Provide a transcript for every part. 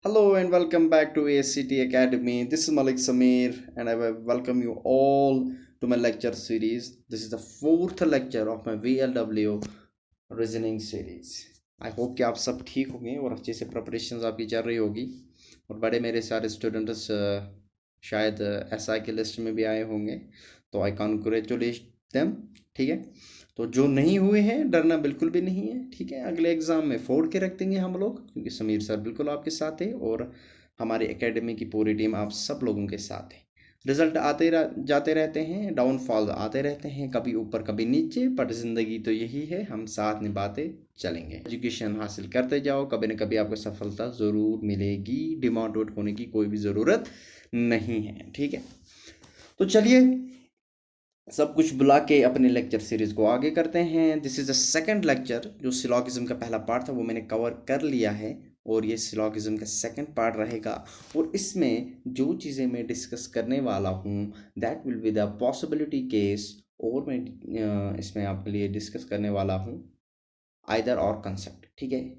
Hello and welcome back to ASCT Academy. This is Malik Samir and I welcome you all to my lecture series. This is the fourth lecture of my VLW reasoning series. I hope कि आप सब ठीक होंगे और अच्छे से preparation आपकी चल रही होगी और बड़े मेरे सारे स्टूडेंट्स शायद एसआई के लिस्ट में भी आए होंगे, तो आई कॉन्ग्रेचुलेट देम। ठीक है, तो जो नहीं हुए हैं डरना बिल्कुल भी नहीं है। ठीक है, अगले एग्ज़ाम में फोड़ के रख देंगे हम लोग, क्योंकि समीर सर बिल्कुल आपके साथ है और हमारी एकेडमी की पूरी टीम आप सब लोगों के साथ है। रिजल्ट जाते रहते हैं, डाउनफॉल आते रहते हैं, कभी ऊपर कभी नीचे, पर ज़िंदगी तो यही है, हम साथ निभाते चलेंगे। एजुकेशन हासिल करते जाओ, कभी न कभी आपको सफलता ज़रूर मिलेगी। डिमोटिवेट होने की कोई भी ज़रूरत नहीं है। ठीक है, तो चलिए सब कुछ बुला के अपने लेक्चर सीरीज को आगे करते हैं। This is the second lecture. जो सिलॉगिज्म का पहला पार्ट था वो मैंने कवर कर लिया है और ये सिलॉगिज्म का सेकंड पार्ट रहेगा। और इसमें जो चीज़ें मैं डिस्कस करने वाला हूँ that will be the possibility case, और मैं इसमें आपके लिए डिस्कस करने वाला हूँ आइदर और कंसेप्ट। ठीक है,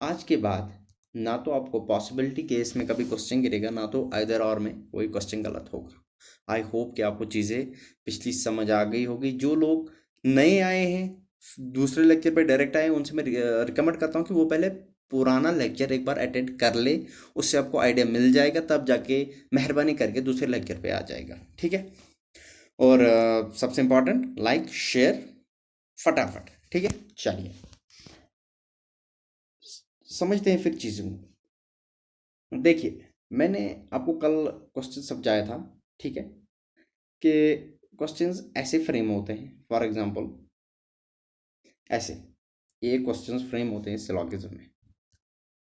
आज के बाद ना तो आपको पॉसिबिलिटी केस में कभी क्वेश्चन गिरेगा, ना तो आइदर और में कोई क्वेश्चन गलत होगा। आई होप कि आपको चीज़ें पिछली समझ आ गई होगी। जो लोग नए आए हैं दूसरे लेक्चर पे डायरेक्ट आए, उनसे मैं रिकमेंड करता हूँ कि वो पहले पुराना लेक्चर एक बार अटेंड कर ले, उससे आपको आइडिया मिल जाएगा, तब जाके मेहरबानी करके दूसरे लेक्चर पे आ जाएगा। ठीक है, और सबसे इम्पोर्टेंट लाइक शेयर फटाफट। ठीक है, चलिए समझते हैं फिर चीज़ों को। देखिए, मैंने आपको कल क्वेश्चन समझाया था, ठीक है, कि क्वेश्चंस ऐसे फ्रेम होते हैं। फॉर एग्जांपल ऐसे ये क्वेश्चंस फ्रेम होते हैं सिलॉगिज्म में।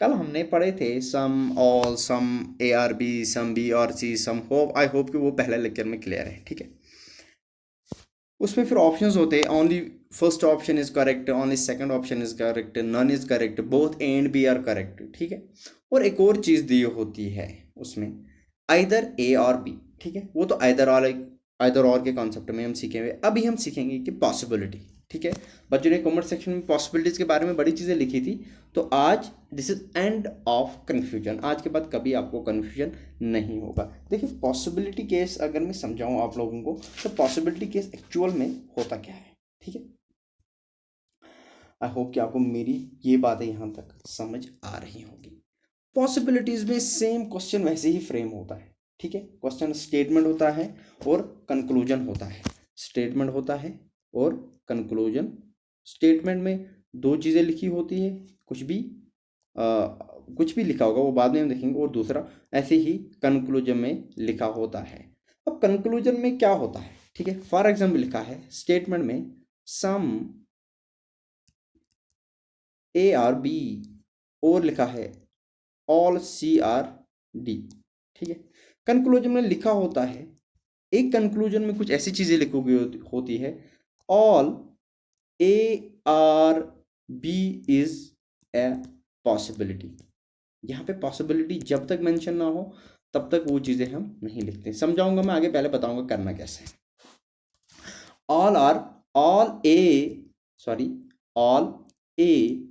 कल हमने पढ़े थे some, all, some, A are B, some B और सी, सम होप। आई होप कि वो पहले लेक्चर में क्लियर है। ठीक है, उसमें फिर ऑप्शंस होते हैं, only first option is correct, only second option is correct, none is correct, both A and B are correct. ठीक है, और एक और चीज़ दी होती है उसमें, आइदर ए और बी। ठीक है, वो तो आइदर और के कॉन्सेप्ट में हम सीखेंगे। अभी हम सीखेंगे कि पॉसिबिलिटी। ठीक है, बच्चों ने कमेंट सेक्शन में पॉसिबिलिटीज़ के बारे में बड़ी चीज़ें लिखी थी, तो आज this is end of confusion. आज के बाद कभी आपको कन्फ्यूजन नहीं होगा। देखिए, पॉसिबिलिटी केस अगर मैं समझाऊं आप लोगों को, तो पॉसिबिलिटी केस एक्चुअल में होता क्या है। ठीक है, आई होप कि आपको मेरी ये बातें यहाँ तक समझ आ रही होंगी। पॉसिबिलिटीज में सेम क्वेश्चन वैसे ही फ्रेम होता है। ठीक है, क्वेश्चन स्टेटमेंट होता है और कंक्लूजन होता है। स्टेटमेंट होता है और कंक्लूजन। स्टेटमेंट में दो चीज़ें लिखी होती है, कुछ भी लिखा होगा वो बाद में हम देखेंगे, और दूसरा ऐसे ही कंक्लूजन में लिखा होता है। अब कंक्लूजन में क्या होता है, ठीक है, फॉर एग्जाम्पल लिखा है स्टेटमेंट में सम ए आर बी, और लिखा है ऑल सी आर डी। ठीक है, कंक्लूजन में लिखा होता है, एक कंक्लूजन में कुछ ऐसी चीजें लिखोगी होती है, all A are B is a possibility. यहाँ पे पॉसिबिलिटी जब तक मेंशन ना हो तब तक वो चीजें हम नहीं लिखते। समझाऊंगा मैं आगे, पहले बताऊंगा करना कैसे है। All are, all A, sorry, all A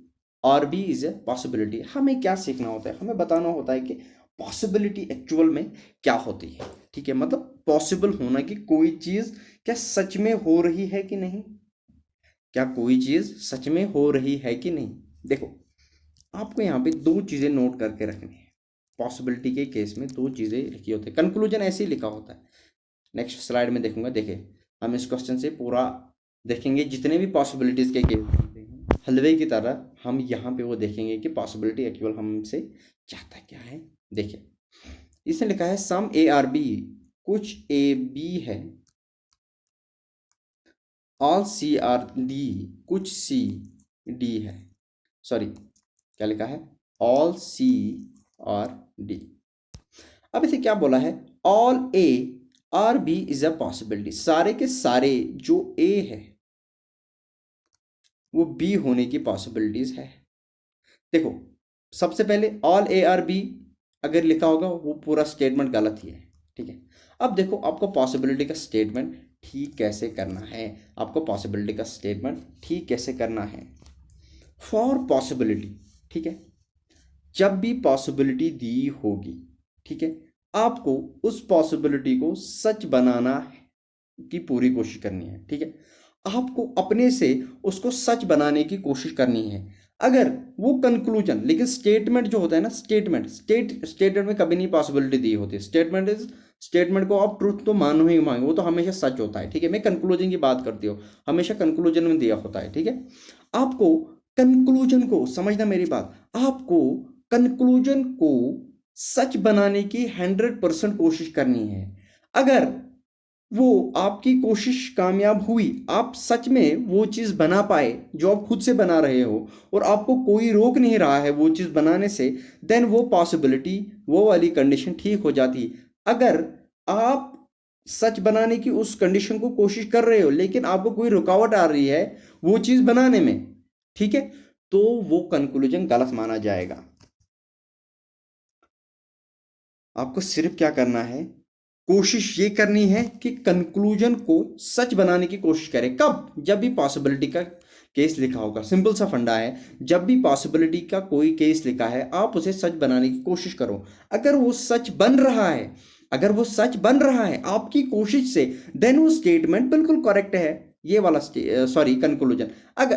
और बी इज ए पॉसिबिलिटी। हमें क्या सीखना होता है, हमें बताना होता है कि पॉसिबिलिटी एक्चुअल में क्या होती है। ठीक है, मतलब पॉसिबल होना कि कोई चीज़ क्या सच में हो रही है कि नहीं, क्या कोई चीज़ सच में हो रही है कि नहीं। देखो, आपको यहाँ पे दो चीज़ें नोट करके रखनी है। पॉसिबिलिटी के केस में दो चीज़ें लिखी होती है, कंक्लूजन ऐसे ही लिखा होता है। नेक्स्ट स्लाइड में देखूंगा। देखिए, हम इस क्वेश्चन से पूरा देखेंगे, जितने भी पॉसिबिलिटीज़ के केस होते हैं हलवे की तरह, हम यहाँ पे वो देखेंगे कि पॉसिबिलिटी एक्चुअल हमसे चाहता क्या है। देखिए, इसने लिखा है सम ए आर बी, कुछ ए बी है, ऑल सी आर डी, कुछ सी डी है। सॉरी, क्या लिखा है, ऑल सी आर डी। अब इसे क्या बोला है, all A are B is a possibility. सारे के सारे जो ए है वो बी होने की पॉसिबिलिटीज है। देखो, सबसे पहले ऑल ए आर बी अगर लिखा होगा वो पूरा स्टेटमेंट गलत ही है। ठीक है, अब देखो आपको पॉसिबिलिटी का स्टेटमेंट ठीक कैसे करना है। आपको पॉसिबिलिटी का स्टेटमेंट ठीक कैसे करना है। फॉर पॉसिबिलिटी, ठीक है, जब भी पॉसिबिलिटी दी होगी, ठीक है, आपको उस पॉसिबिलिटी को सच बनाना की पूरी कोशिश करनी है, ठीक है। आपको अपने से उसको सच बनाने की कोशिश करनी है। अगर वो कंक्लूजन, लेकिन स्टेटमेंट जो होता है ना, स्टेटमेंट में कभी नहीं पॉसिबिलिटी दी होती। स्टेटमेंट को आप ट्रूथ तो मानो ही मांगे, वो तो हमेशा सच होता है, ठीक है। मैं कंक्लूजन की बात करती हूँ, हमेशा कंक्लूजन में दिया होता है, ठीक है। आपको कंक्लूजन को समझना, मेरी बात, आपको कंक्लूजन को सच बनाने की 100% कोशिश करनी है। अगर वो आपकी कोशिश कामयाब हुई, आप सच में वो चीज़ बना पाए जो आप खुद से बना रहे हो, और आपको कोई रोक नहीं रहा है वो चीज़ बनाने से, देन वो पॉसिबिलिटी, वो वाली कंडीशन ठीक हो जाती है। अगर आप सच बनाने की उस कंडीशन को कोशिश कर रहे हो, लेकिन आपको कोई रुकावट आ रही है वो चीज़ बनाने में, ठीक है, तो वो कंक्लूजन गलत माना जाएगा। आपको सिर्फ क्या करना है, कोशिश ये करनी है कि कंक्लूजन को सच बनाने की कोशिश करें। कब? जब भी पॉसिबिलिटी का केस लिखा होगा। सिंपल सा फंडा है, जब भी पॉसिबिलिटी का कोई केस लिखा है, आप उसे सच बनाने की कोशिश करो। अगर वो सच बन रहा है, अगर वो सच बन रहा है आपकी कोशिश से, देन वो स्टेटमेंट बिल्कुल करेक्ट है। ये वाला कंक्लूजन, अगर,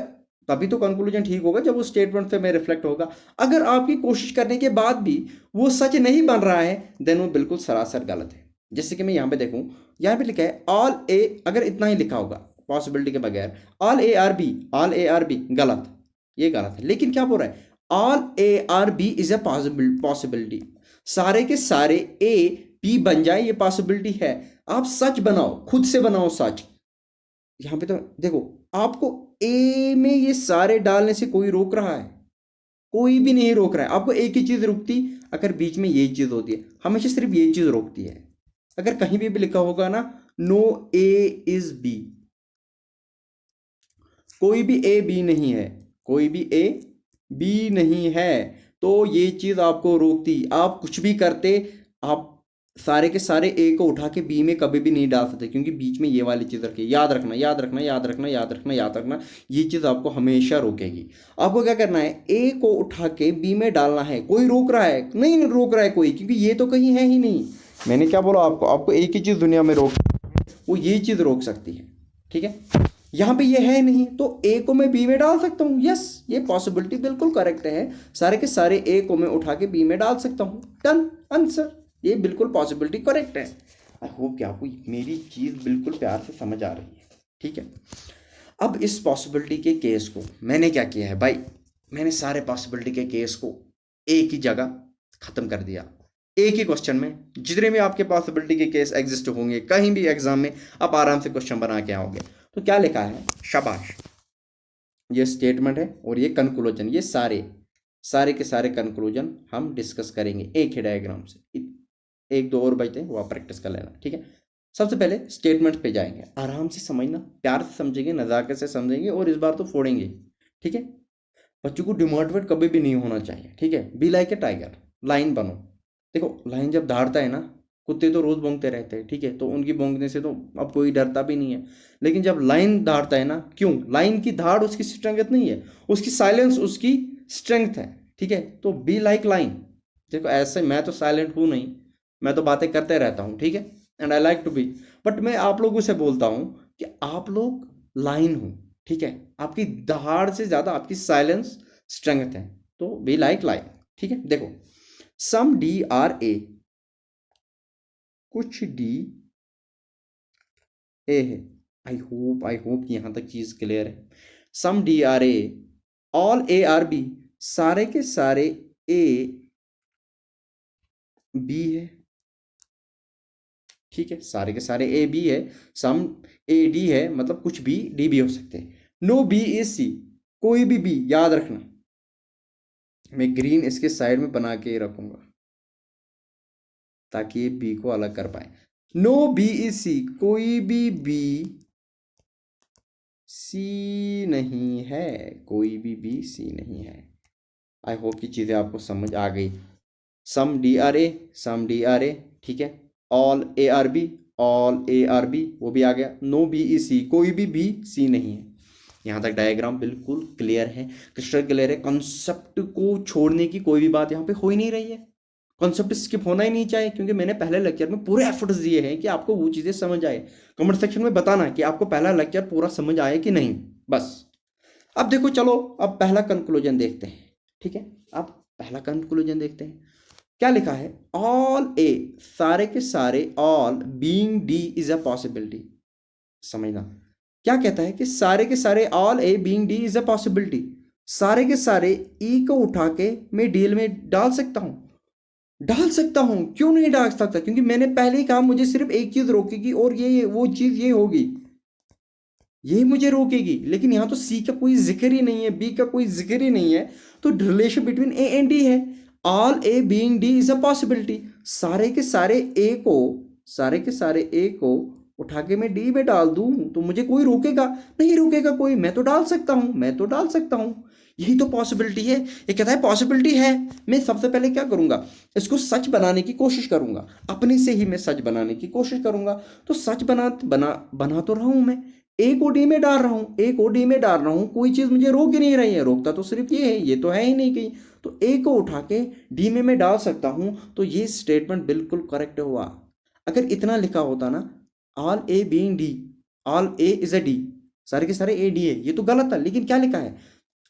तभी तो कंक्लूजन ठीक होगा जब वो स्टेटमेंट पे में रिफ्लेक्ट होगा। अगर आपकी कोशिश करने के बाद भी वो सच नहीं बन रहा है, देन वो बिल्कुल सरासर गलत है। जैसे कि मैं यहाँ पे देखूँ, यहाँ पे लिखा है ऑल ए, अगर इतना ही लिखा होगा पॉसिबिलिटी के बगैर, ऑल ए आर बी गलत, ये गलत है। लेकिन क्या बोल रहा है, all A are B is a possibility, सारे के सारे ए बी बन जाए, ये पॉसिबिलिटी है। आप सच बनाओ, खुद से बनाओ सच। यहाँ पे तो देखो, आपको ए में ये सारे डालने से कोई रोक रहा है? कोई भी नहीं रोक रहा है। आपको एक ही चीज रोकती, अगर बीच में ये चीज होती है, हमेशा सिर्फ ये चीज रोकती है। अगर कहीं भी लिखा होगा ना, नो ए इज बी, कोई भी ए बी नहीं है, कोई भी ए बी नहीं है, तो ये चीज आपको रोकती। आप कुछ भी करते, आप सारे के सारे ए को उठा के बी में कभी भी नहीं डाल सकते, क्योंकि बीच में ये वाली चीज रखी है। याद रखना, याद रखना, याद रखना, याद रखना, याद रखना, ये चीज आपको हमेशा रोकेगी। आपको क्या करना है, ए को उठा के बी में डालना है। कोई रोक रहा है? नहीं रोक रहा है कोई, क्योंकि ये तो कहीं है ही नहीं। मैंने क्या बोला आपको, आपको एक ही चीज दुनिया में रोक, वो ये चीज रोक सकती है, ठीक है। यहाँ पे ये है नहीं, तो ए को मैं बी में डाल सकता हूँ। यस, ये पॉसिबिलिटी बिल्कुल करेक्ट है, सारे के सारे ए को मैं उठा के बी में डाल सकता हूँ। डन आंसर, ये बिल्कुल पॉसिबिलिटी करेक्ट है। आई होप कि आपको मेरी चीज़ बिल्कुल प्यार से समझ आ रही है, ठीक है। अब इस पॉसिबिलिटी के केस को मैंने क्या किया है भाई, मैंने सारे पॉसिबिलिटी के केस को एक ही जगह ख़त्म कर दिया। एक ही क्वेश्चन में जितने भी आपके पॉसिबिलिटी के केस एग्जिस्ट होंगे कहीं भी एग्जाम में, आप आराम से क्वेश्चन बना के आओगे। तो क्या लिखा है, शाबाश, ये स्टेटमेंट है और ये कंक्लूजन, ये सारे के सारे कंक्लूजन हम डिस्कस करेंगे एक ही डायग्राम से। एक दो और बचते हैं, वो आप प्रैक्टिस कर लेना, ठीक है। सबसे पहले स्टेटमेंट पे जाएंगे, आराम से समझना, प्यार से समझेंगे, नज़ाकत से समझेंगे, और इस बार तो फोड़ेंगे, ठीक है। बच्चों को डिमोटिवेट कभी भी नहीं होना चाहिए, ठीक है। Be like a tiger, line बनो। देखो, लाइन जब दहाड़ता है ना, कुत्ते तो रोज भौंकते रहते हैं, ठीक है, तो उनकी भौंकने से तो अब कोई डरता भी नहीं है। लेकिन जब लाइन दहाड़ता है ना, क्यों? लाइन की धाड़ उसकी स्ट्रेंथ नहीं है, उसकी साइलेंस उसकी स्ट्रेंथ है, ठीक है। तो बी लाइक लाइन। देखो, ऐसे मैं तो साइलेंट हूँ नहीं, मैं तो बातें करते रहता हूँ, ठीक है, and I like to be. But मैं आप लोगों से बोलता हूँ कि आप लोग लाइन हो, ठीक है। आपकी दहाड़ से ज्यादा आपकी साइलेंस स्ट्रेंथ है, तो बी लाइक लाइन, ठीक है। देखो, सम डी आर ए, कुछ डी ए है। आई होप यहां तक चीज क्लियर है। Some D are A, all A are B, सारे के सारे ए बी है, ठीक है, सारे के सारे ए बी है। सम ए डी है, मतलब कुछ भी डी भी हो सकते हैं। नो बी इज सी, कोई भी बी, याद रखना, मैं ग्रीन इसके साइड में बना के रखूंगा ताकि ये बी को अलग कर पाए। नो बी इज सी, कोई भी बी सी नहीं है, कोई भी बी सी नहीं है। आई होप की चीज़ें आपको समझ आ गई। Some D are A, some D are A, ठीक है। All A are B, all A are B, वो भी आ गया। नो बी ई सी, कोई भी सी नहीं है। यहाँ तक डायग्राम बिल्कुल क्लियर है, क्रिस्टल क्लियर है। कॉन्सेप्ट को छोड़ने की कोई भी बात यहाँ पे हो ही नहीं रही है, कॉन्सेप्ट स्किप होना ही नहीं चाहिए, क्योंकि मैंने पहले लेक्चर में पूरे एफर्ट्स दिए हैं कि आपको वो चीज़ें समझ आए। कमेंट सेक्शन में बताना कि आपको पहला लेक्चर पूरा समझ आया कि नहीं, बस। अब देखो, चलो अब पहला कंक्लूजन देखते हैं, ठीक है। अब पहला कंक्लूजन देखते हैं, क्या लिखा है। ऑल ए, सारे के सारे, all being D is a possibility. समझना, क्या कहता है कि सारे के सारे, all A being D is a possibility, सारे के सारे ई को उठा के मैं डील में डाल सकता हूं। डाल सकता हूं, क्यों नहीं डाल सकता? क्योंकि मैंने पहले ही कहा मुझे सिर्फ एक चीज रोकेगी, और ये वो चीज ये होगी, ये मुझे रोकेगी। लेकिन यहां तो सी का कोई जिक्र ही नहीं है, बी का कोई जिक्र ही नहीं है, तो relation between A and D है। All A being D is a possibility, सारे के सारे ए को, सारे के सारे ए को उठा के मैं डी में डाल दूं तो मुझे कोई रोकेगा नहीं, रोकेगा कोई, मैं तो डाल सकता हूं, मैं तो डाल सकता हूं। यही तो पॉसिबिलिटी है। ये कहता है पॉसिबिलिटी है। मैं सबसे पहले क्या करूंगा, इसको सच बनाने की कोशिश करूंगा, अपने से ही मैं सच बनाने की कोशिश करूंगा। तो सच बना तो रहा हूं मैं, ए को डी में डाल रहा हूं, ए को डी में डाल रहा हूं, कोई चीज मुझे रोक ही नहीं रही है, रोकता तो सिर्फ ये है, ये तो है ही नहीं कहीं। तो ए को उठा के डी में मैं डाल सकता हूं, तो ये स्टेटमेंट बिल्कुल करेक्ट हुआ। अगर इतना लिखा होता ना, all A being D, all A is a D, सारे के सारे ए डी है, ये तो गलत था। लेकिन क्या लिखा है,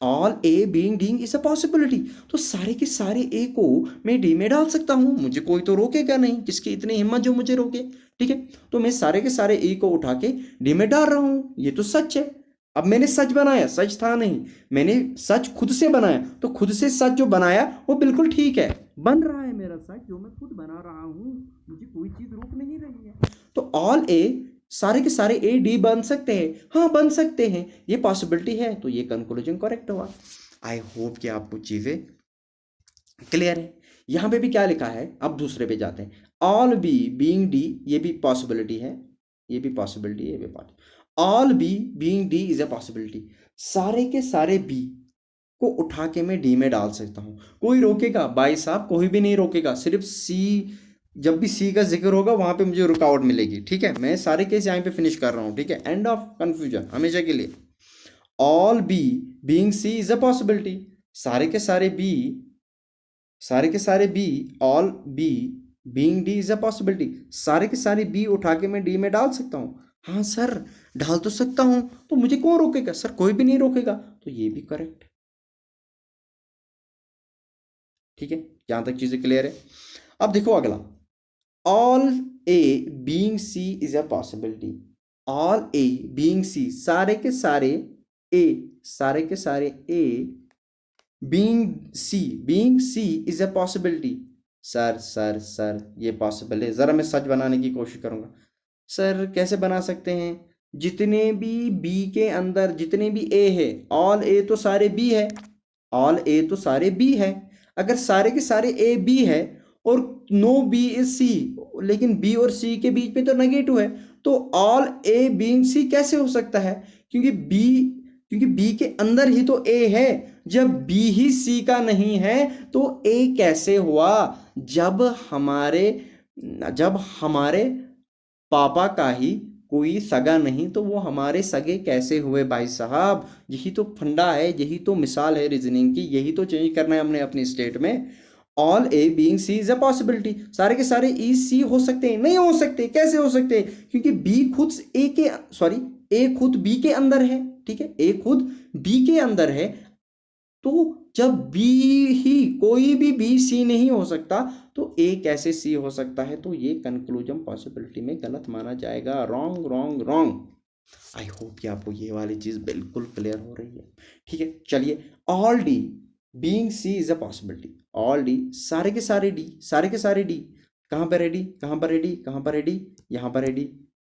all A being D is a possibility, तो सारे के सारे ए को मैं डी में डाल सकता हूं, मुझे कोई तो रोकेगा नहीं, किसकी इतनी हिम्मत जो मुझे रोके, ठीक है। तो मैं सारे के सारे ए को उठा के डी में डाल रहा हूं, ये तो सच है। अब मैंने सच बनाया, सच था नहीं, मैंने सच खुद से बनाया, तो खुद से सच जो बनाया वो बिल्कुल ठीक है, बन रहा है मेरा सच जो मैं खुद बना रहा हूं, मुझे कोई चीज रोक नहीं रही है। तो ऑल ए, सारे के सारे ए डी बन सकते हैं, हाँ बन सकते हैं, ये पॉसिबिलिटी है, तो ये कंक्लूजन करेक्ट हुआ। आई होप कि आपको चीजें क्लियर है। यहां पे भी क्या लिखा है, अब दूसरे पे जाते हैं। ऑल बी बीइंग डी, ये भी पॉसिबिलिटी है, ये भी पॉसिबिलिटी है, ये भी possibility. All B being D is a possibility, सारे के सारे बी को उठा के मैं डी में डाल सकता हूं, कोई रोकेगा भाई साहब? कोई भी नहीं रोकेगा, सिर्फ सी, जब भी सी का जिक्र होगा वहां पे मुझे रुकावट मिलेगी, ठीक है। मैं सारे केस यहीं पे फिनिश कर रहा हूं, ठीक है, एंड ऑफ कंफ्यूजन हमेशा के लिए। All B being C is a possibility, सारे के सारे बी, सारे के सारे B, all B being D is a possibility, सारे के सारे बी उठा के मैं डी में डाल सकता हूं। हाँ सर, डाल तो सकता हूं, तो मुझे कौन रोकेगा? सर कोई भी नहीं रोकेगा, तो ये भी करेक्ट, ठीक है। यहां तक चीजें क्लियर है। अब देखो अगला, all A being C is a possibility, all A being C, सारे के सारे ए, सारे के सारे A being C is a possibility. Sir ये पॉसिबल है, जरा मैं सच बनाने की कोशिश करूंगा। सर कैसे बना सकते हैं? जितने भी बी के अंदर जितने भी ए है, ऑल ए तो सारे बी है, ऑल ए तो सारे बी है। अगर सारे के सारे ए बी है और नो बी इज सी, लेकिन बी और सी के बीच में तो नेगेटिव है, तो ऑल ए बीइंग सी कैसे हो सकता है? क्योंकि बी के अंदर ही तो ए है, जब बी ही सी का नहीं है तो ए कैसे हुआ? जब हमारे जब हमारे पापा का ही कोई सगा नहीं तो वो हमारे सगे कैसे हुए भाई साहब? यही तो फंडा है, यही तो मिसाल है रीजनिंग की, यही तो चेंज करना है हमने अपनी स्टेट में। All A being C is a possibility, सारे के सारे ई सी हो सकते हैं? नहीं हो सकते। कैसे हो सकते हैं? क्योंकि बी खुद ए के, सॉरी, ए खुद बी के अंदर है, ठीक है, ए खुद बी के अंदर है। तो जब बी ही, कोई भी बी सी नहीं हो सकता, तो ए कैसे सी हो सकता है? तो ये कंक्लूजन पॉसिबिलिटी में गलत माना जाएगा, रॉन्ग रॉन्ग रॉन्ग। आई होप कि आपको ये वाली चीज बिल्कुल क्लियर हो रही है, ठीक है। चलिए, all D being C is a possibility, all D, सारे के सारे डी, सारे के सारे डी, कहां पर है डी, कहां पर है डी, कहां पर है डी, यहां पर है D.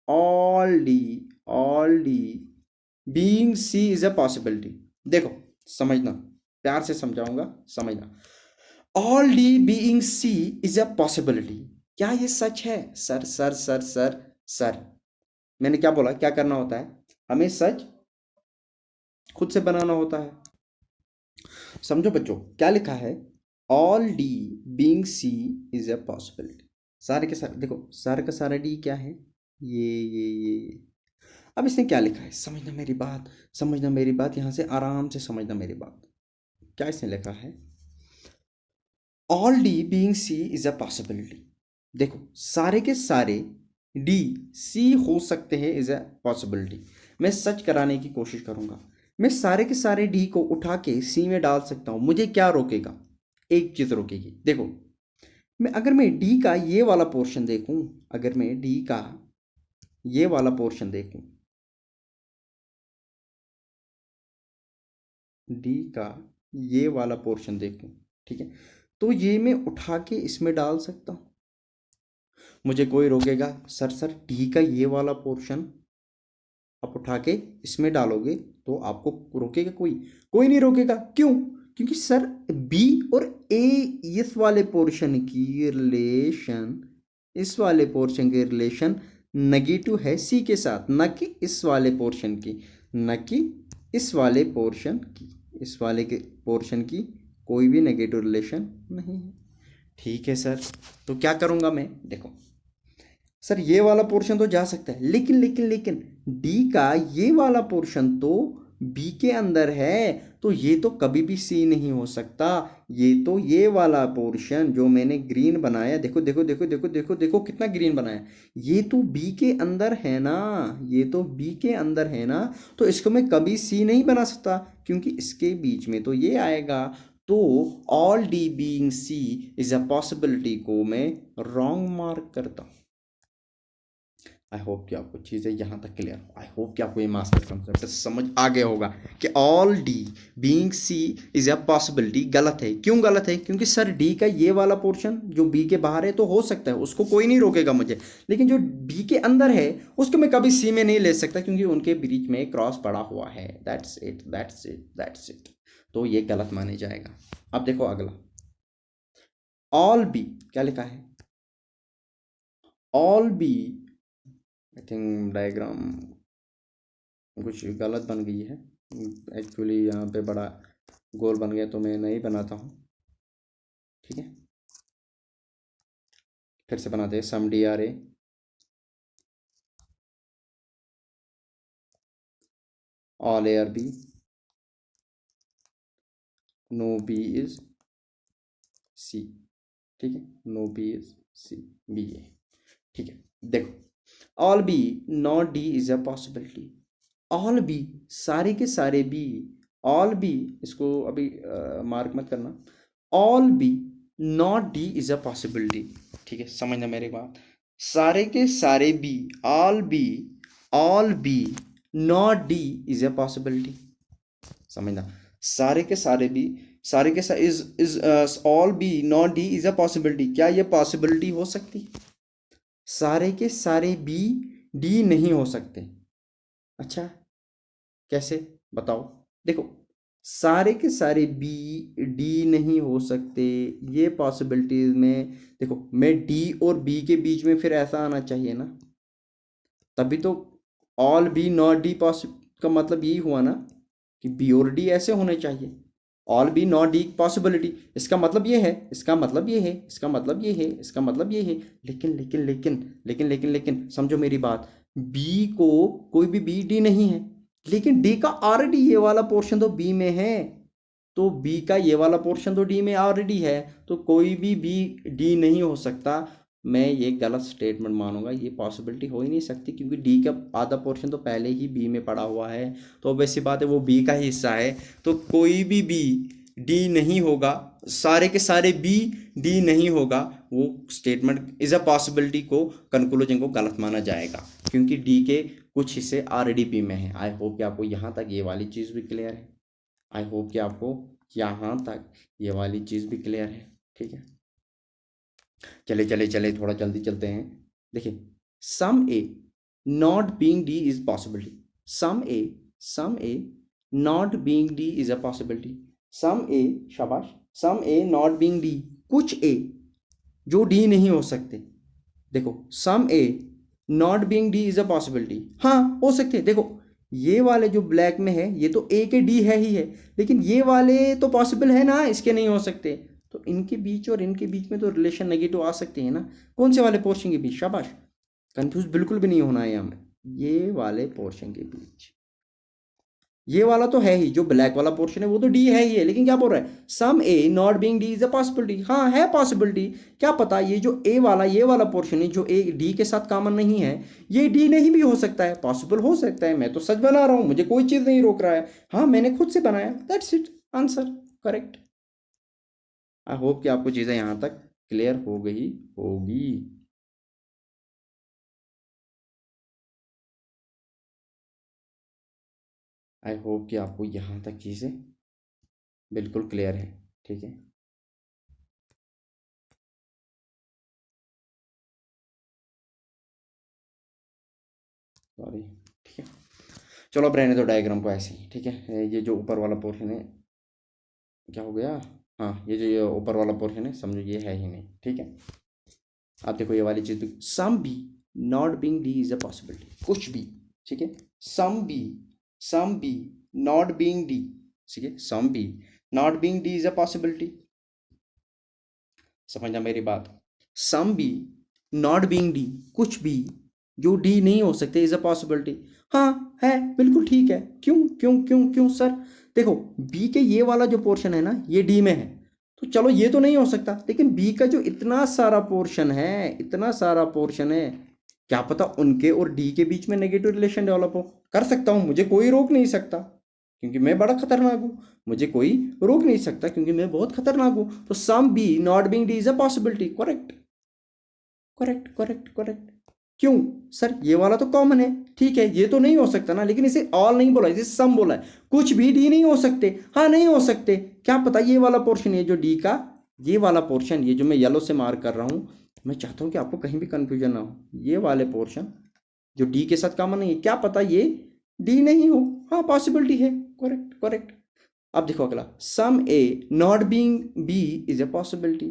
All D, all D being C is a possibility. देखो, समझना, प्यार से समझाऊंगा, समझना। All D being C is a possibility, क्या ये सच है? सर, मैंने क्या बोला? क्या करना होता है? हमें सच खुद से बनाना होता है। समझो बच्चों, क्या लिखा है, all D being C is a possibility, सारे के सारे, देखो सारे का सारा डी क्या है, ये अब इसने क्या लिखा है, समझना मेरी बात, समझना मेरी बात, यहाँ से आराम से समझना मेरी बात। क्या इसने लिखा है, all D being C is a possibility. देखो सारे के सारे डी सी हो सकते हैं इज अ पॉसिबिलिटी। मैं सच कराने की कोशिश करूंगा, मैं सारे के सारे डी को उठा के सी में डाल सकता हूं, मुझे क्या रोकेगा, एक चीज रोकेगी। देखो मैं अगर मैं डी का ये वाला पोर्शन देखूं, अगर मैं डी का ये वाला पोर्शन देखूं, डी का ये वाला पोर्शन देखूं, ठीक है, तो ये मैं उठा के इसमें डाल सकता हूं, मुझे कोई रोकेगा? सर डी का ये वाला पोर्शन आप उठा के इसमें डालोगे तो आपको रोकेगा कोई? कोई नहीं रोकेगा। क्यों? क्योंकि सर बी और ए इस वाले पोर्शन की रिलेशन, इस वाले पोर्शन की रिलेशन नेगेटिव है सी के साथ, न कि इस वाले पोर्शन की, न कि इस वाले पोर्शन की, इस वाले के पोर्शन की कोई भी नेगेटिव रिलेशन नहीं है। ठीक है सर, तो क्या करूँगा मैं? देखो सर ये वाला पोर्शन तो जा सकता है, लेकिन लेकिन लेकिन डी का ये वाला पोर्शन तो बी के अंदर है, तो ये तो कभी भी सी नहीं हो सकता। ये तो ये वाला पोर्शन जो मैंने ग्रीन बनाया, देखो देखो देखो देखो देखो देखो कितना ग्रीन बनाया, ये तो बी के अंदर है ना, ये तो बी के अंदर है ना, तो इसको मैं कभी सी नहीं बना सकता, क्योंकि इसके बीच में तो ये आएगा। तो all D being C is a possibility को मैं रॉन्ग मार्क करता हूँ। आई होप कि आपको चीज़ें यहाँ तक क्लियर हो, आई होप कि आपको ये मास्टर कंसेप्ट समझ आ गया होगा कि all D being C is a possibility गलत है। क्यों गलत है? क्योंकि सर डी का ये वाला पोर्शन जो बी के बाहर है तो हो सकता है, उसको कोई नहीं रोकेगा मुझे, लेकिन जो बी के अंदर है उसको मैं कभी सी में नहीं ले सकता, क्योंकि उनके बीच में क्रॉस पड़ा हुआ है। That's it, that's it, that's it. तो ये गलत माने जाएगा। अब देखो अगला, ऑल बी क्या लिखा है, all B, I think diagram कुछ गलत बन गई है, एक्चुअली यहाँ पे बड़ा गोल बन गया, तो मैं नहीं बनाता हूँ। ठीक है, फिर से बनाते हैं। Some D are A all A are B, no B is C. ठीक है, no B is C, B A. ठीक है, देखो all B not D is a possibility. All B सारे के सारे बी, ऑल बी, इसको अभी मार्क मत करना, all B not D is a possibility. ठीक है, समझना मेरी बात, सारे के सारे B, all B not D is a possibility. समझना, सारे के सारे बी, सारे के सारे is all B not D is a possibility. क्या ये पॉसिबिलिटी हो सकती? सारे के सारे बी डी नहीं हो सकते। अच्छा, कैसे बताओ? देखो सारे के सारे बी डी नहीं हो सकते, ये पॉसिबिलिटीज में देखो, मैं डी और बी के बीच में फिर ऐसा आना चाहिए ना, तभी तो ऑल बी नॉट डी का मतलब यही हुआ ना कि बी और डी ऐसे होने चाहिए। All B not D possibility, इसका मतलब ये है, इसका मतलब ये है, इसका मतलब ये है, इसका मतलब ये है। लेकिन लेकिन लेकिन लेकिन लेकिन लेकिन समझो मेरी बात, बी को कोई भी बी डी नहीं है, लेकिन डी का ऑलरेडी ये वाला पोर्शन तो बी में है, तो बी का ये वाला पोर्शन तो डी में ऑलरेडी है, तो कोई भी बी डी नहीं हो सकता। मैं ये गलत स्टेटमेंट मानूंगा, ये पॉसिबिलिटी हो ही नहीं सकती, क्योंकि डी का आधा पोर्शन तो पहले ही बी में पड़ा हुआ है, तो वैसी बात है वो बी का ही हिस्सा है, तो कोई भी बी डी नहीं होगा, सारे के सारे बी डी नहीं होगा। वो स्टेटमेंट इज अ पॉसिबिलिटी को, कंक्लूजन को गलत माना जाएगा, क्योंकि डी के कुछ हिस्से ऑलरेडी बी में है। आई होप कि आपको यहाँ तक ये वाली चीज़ भी क्लियर है, आई होप कि आपको यहाँ तक ये वाली चीज़ भी क्लियर है। ठीक है, चले चले चले थोड़ा जल्दी चलते हैं। देखिए, some A not being D is possibility, some A not being D is a possibility, some A, शाबाश, some A not being D, कुछ ए जो डी नहीं हो सकते। देखो some A not being D is a possibility, हाँ हो सकते हैं। देखो ये वाले जो ब्लैक में है ये तो ए के डी है ही है, लेकिन ये वाले तो पॉसिबल है ना, इसके नहीं हो सकते, तो इनके बीच और इनके बीच में तो रिलेशन नेगेटिव आ सकते हैं ना। कौन से वाले पोर्शन के बीच? शाबाश, कंफ्यूज बिल्कुल भी नहीं होना है यहाँ में। ये वाले पोर्शन के बीच। ये वाला तो है ही, जो ब्लैक वाला पोर्शन है वो तो डी है ही है, लेकिन क्या बोल रहा है, some A not being D is a possibility. हाँ है पॉसिबिलिटी, क्या पता ये जो ए वाला, ये वाला पोर्शन है जो ए डी के साथ कॉमन नहीं है, ये डी नहीं भी हो सकता है, पॉसिबल हो सकता है। मैं तो सच बना रहा हूं, मुझे कोई चीज नहीं रोक रहा है। हाँ मैंने खुद से बनाया, that's it, answer correct. I hope कि आपको चीजें यहां तक क्लियर हो गई होगी। आई होप कि आपको यहां तक चीजें बिल्कुल क्लियर है। ठीक है, सॉरी। ठीक है, चलो अब रहने दो डायग्राम को ऐसे ही। ठीक है, ये जो ऊपर वाला पोर्शन है, क्या हो गया, हाँ ये ऊपर वाला पोर्शन है, समझो ये है ही नहीं। ठीक है, आप देखो ये वाली चीज, some B not being D is a possibility, कुछ भी। ठीक है, some B, some B not being D. ठीक है, some B not being D is a possibility. समझना मेरी बात, some B not being D, कुछ भी जो डी नहीं हो सकते, इज अ पॉसिबिलिटी। हाँ है, बिल्कुल ठीक है। क्यों क्यों क्यों क्यों सर, देखो बी के ये वाला जो पोर्शन है ना, ये डी में है, तो चलो ये तो नहीं हो सकता, लेकिन बी का जो इतना सारा पोर्शन है, इतना सारा पोर्शन है, क्या पता उनके और डी के बीच में नेगेटिव रिलेशन डेवलप हो। कर सकता हूं, मुझे कोई रोक नहीं सकता, क्योंकि मैं बड़ा खतरनाक हूं। मुझे कोई रोक नहीं सकता क्योंकि मैं बहुत खतरनाक हूं। तो some B not being D is a possibility, correct correct correct correct. क्यों सर, ये वाला तो कॉमन है, ठीक है, ये तो नहीं हो सकता ना, लेकिन इसे ऑल नहीं बोला, इसे सम बोला है। कुछ भी डी नहीं हो सकते, हाँ नहीं हो सकते, क्या पता ये वाला पोर्शन, ये जो डी का ये वाला पोर्शन, ये जो मैं येलो से मार्क कर रहा हूं, मैं चाहता हूं कि आपको कहीं भी कंफ्यूजन ना हो, ये वाले पोर्शन जो डी के साथ कॉमन नहीं है, क्या पता ये डी नहीं हो, हाँ पॉसिबिलिटी है, करेक्ट करेक्ट। अब देखो अगला, some A not being B is a possibility.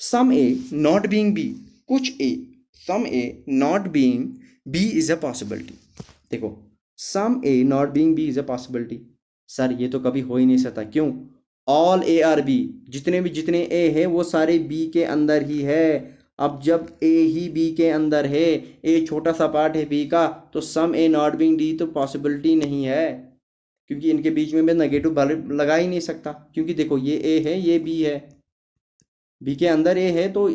Some A not being B, कुछ A, some A not being B is a possibility. देखो, some A not being B is a possibility, sir ये तो कभी हो ही नहीं सकता। क्यों, all A are B, जितने ए है वो सारे बी के अंदर ही है। अब जब ए ही बी के अंदर है, ए छोटा सा पार्ट है बी का, तो some A not being D तो पॉसिबिलिटी नहीं है, क्योंकि इनके बीच में मैं नेगेटिव लगा ही नहीं सकता। क्योंकि देखो ये ए है, ये बी है, बी के अंदर ए है, तो